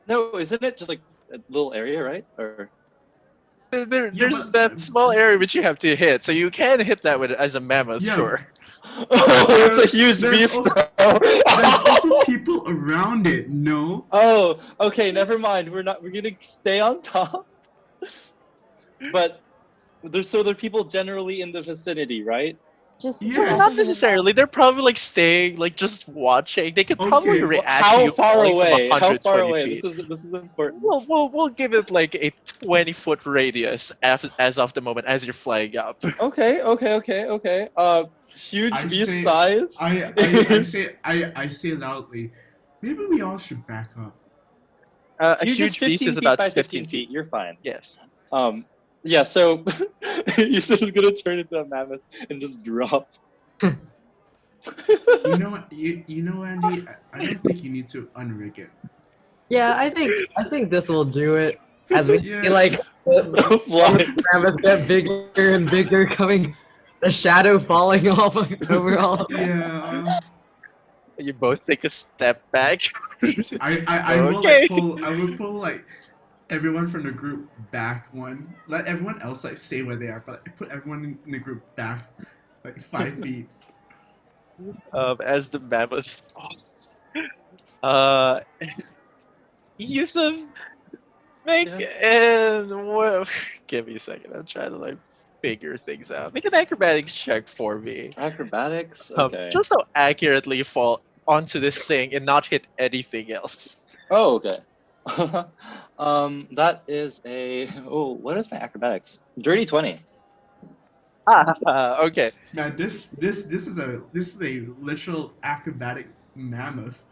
No, isn't it just like a little area, right? Or There's that small area which you have to hit, so you can hit that with as a mammoth, Yeah. sure. oh, it's a huge There's beast. There's also people around it. No. Oh, okay, never mind. We're gonna stay on top. But there are people generally in the vicinity, right? Just Yes. Not necessarily. They're probably like staying, like just watching. They could probably Okay, well, react to How you far falling away? from How 120 far away? feet. This is important. We'll give it like a 20-foot radius as of the moment as you're flying up. Okay. Huge I beast say- size. I say loudly. Maybe we all should back up. A Huge huge beast is feet about by 15 feet. You're fine. Yes. Yeah. So Yusef is gonna turn into a mammoth and just drop. You know what? You know, Andy. I don't think you need to unrig it. Yeah, I think this will do it. As we Yeah. see like the Fly. mammoth get bigger and bigger, coming, the shadow falling off over all. Yeah. You both take a step back. I will Okay. like pull. I will pull like everyone from the group back one. Let everyone else like stay where they are, but like, put everyone in the group back like 5 feet. As the mammoth falls. Uh, Yusuf, make and what? Give me a second. I'm trying to like figure things out. Make an acrobatics check for me. Acrobatics? Okay. Just to accurately fall onto this thing and not hit anything else. Oh, okay. That is a what is my acrobatics? Dirty 20. Okay. Man, this is a literal acrobatic mammoth.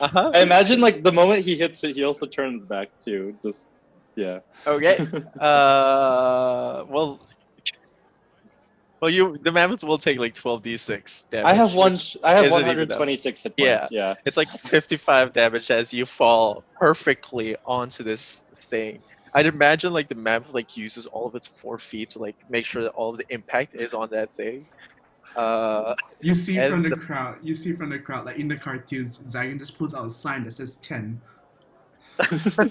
I imagine like the moment he hits it, he also turns back too. Just yeah. Okay. Well, the mammoth will take like 12d6 damage. I have isn't even 126 hit points. Yeah. It's like 55 damage as you fall perfectly onto this thing. I'd imagine like the mammoth like uses all of its 4 feet to like make sure that all of the impact is on that thing. You see and from the crowd, like in the cartoons, Zaigan just pulls out a sign that says 10. And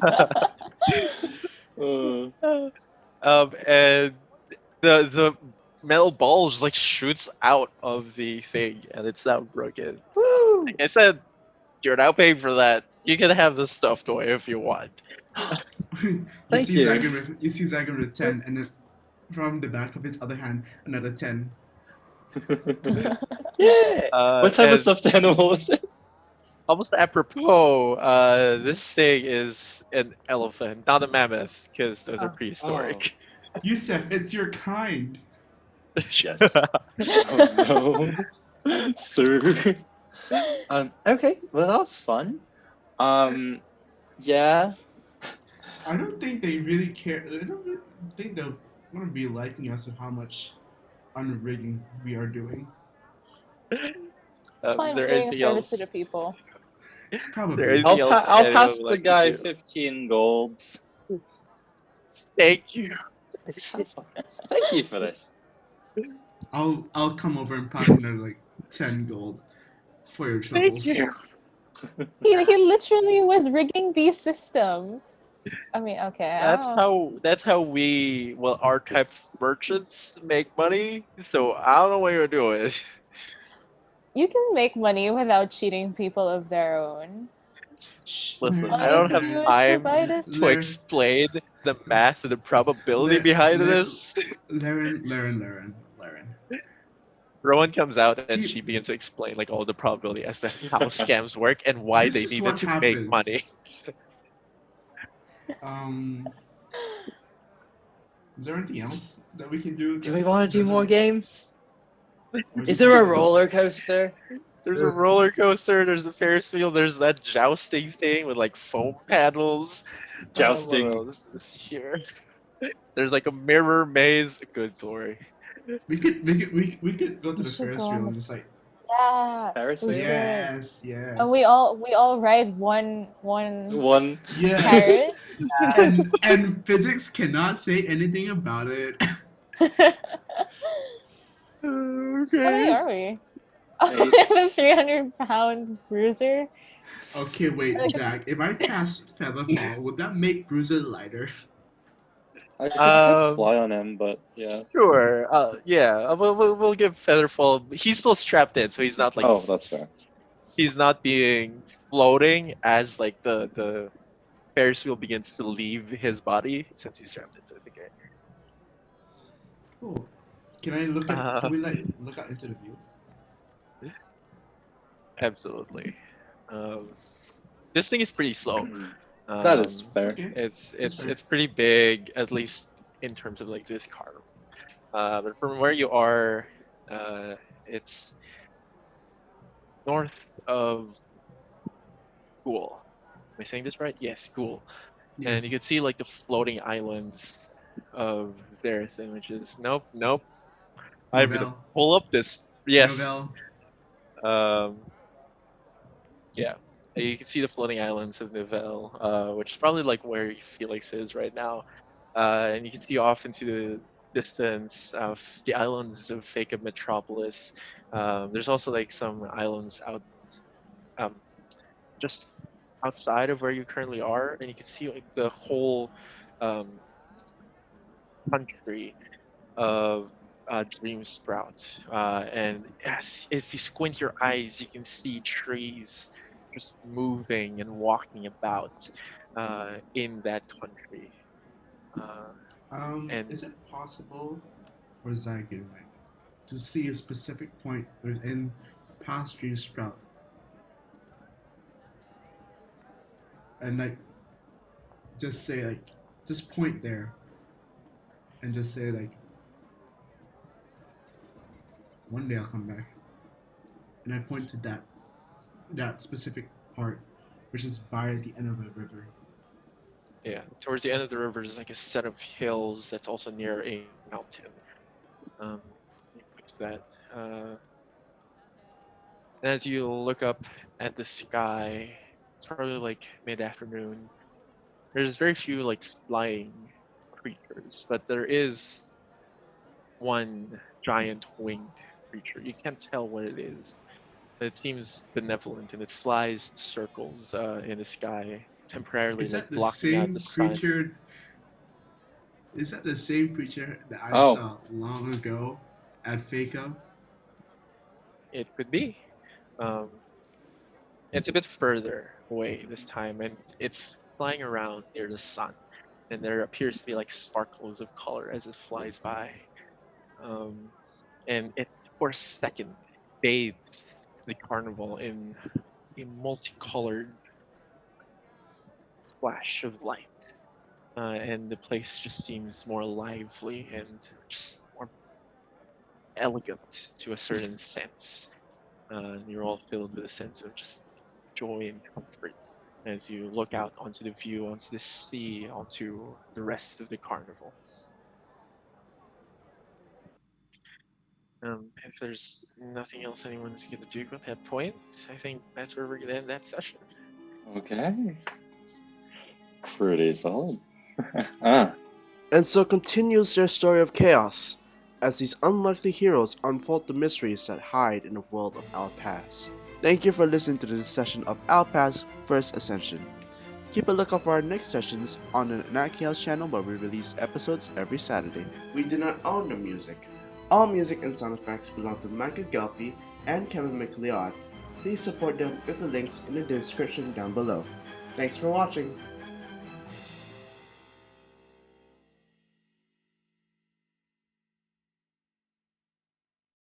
the metal ball just like shoots out of the thing and it's now broken. Woo! Like I said, you're now paying for that. You can have the stuffed toy if you want. Thank you. You see Zaigan with 10, and then from the back of his other hand, another 10. What type of stuffed animal is it? Almost apropos, this thing is an elephant, not a mammoth, because those are prehistoric. Yusef, it's your kind. Yes. Oh no, sir. Okay, well that was fun. Yeah. I don't think they really care. I don't really think they'll want to be liking us with how much unrigging we are doing. It's fine Is there being a anything service else? to the people. Probably. I'll pass the guy 15 golds. Thank you. Thank you for this. I'll come over and pass another like 10 gold for your troubles. Thank you. He literally was rigging the system. I mean, okay. That's how we our type of merchants make money. So I don't know what you're doing. You can make money without cheating people of their own. Listen, All I you don't have have to do is time provide it. to explain the math and the probability behind this. Laren. Rowan comes out and she begins to explain like all the probability as to how scams work and why they needed to make money. Is there anything else that we can do? Do we want to do more games? Is there a roller coaster? There's a roller coaster, there's the Ferris wheel, there's that jousting thing with like foam paddles. Jousting. What else is here? There's like a mirror maze. Good story. We could go to the Ferris wheel and just like Ferris wheel. Yes. And we all ride one yes. carriage. and physics cannot say anything about it. Okay. How many are we? Oh, we have a 300-pound bruiser. Okay, wait, Zach. If I cast Featherfall, would that make Bruiser lighter? I could cast Fly on him, but yeah. Sure. Yeah. We'll give Featherfall. He's still strapped in, so he's not like. Oh, that's fair. He's not being floating as like the Ferris wheel begins to leave his body since he's strapped in, so it's okay. Cool. Can I look at? Can we like look out into the view? Absolutely. This thing is pretty slow. That is fair. Okay. It's pretty big, at least in terms of like this car. But from where you are, it's north of School. Am I saying this right? Yes, School. Yeah. And you can see like the floating islands of their thing, which is nope. I'm gonna pull up this. Yes. Yeah. You can see the floating islands of Nivelle, which is probably like where Felix is right now. And you can see off into the distance of the islands of Fake Metropolis. There's also like some islands out just outside of where you currently are, and you can see like the whole country of Dream Sprout. And yes, if you squint your eyes, you can see trees just moving and walking about in that country. And Is it possible for Zaigan to see a specific point within past Dream Sprout and just say just point there and just say one day I'll come back, and I point to that specific part, which is by the end of the river. yeah, towards the end of the river is like a set of hills that's also near a mountain. Fix that. And as you look up at the sky, it's probably like mid-afternoon. There's very few like flying creatures, but there is one giant winged creature. You can't tell what it is. It seems benevolent, and it flies in circles in the sky, temporarily Is like that the blocking out the same sun. creature? Is that the same creature that I Oh. saw long ago at Faco? It could be. It's a bit further away this time, and it's flying around near the sun, and there appears to be like sparkles of color as it flies by. And it for a second bathes the carnival in a multicolored flash of light, and the place just seems more lively and just more elegant to a certain sense. You're all filled with a sense of just joy and comfort as you look out onto the view, onto the sea, onto the rest of the carnival. If there's nothing else anyone's going to do at that point, I think that's where we're going to end that session. Okay. Pretty solid. And so continues their story of chaos, as these unlikely heroes unfold the mysteries that hide in the world of Alpaz. Thank you for listening to this session of Alpaz First Ascension. Keep a lookout for our next sessions on the NatChaos channel, where we release episodes every Saturday. We do not own the music. All music and sound effects belong to Michael Ghelfi and Kevin MacLeod. Please support them with the links in the description down below. Thanks for watching.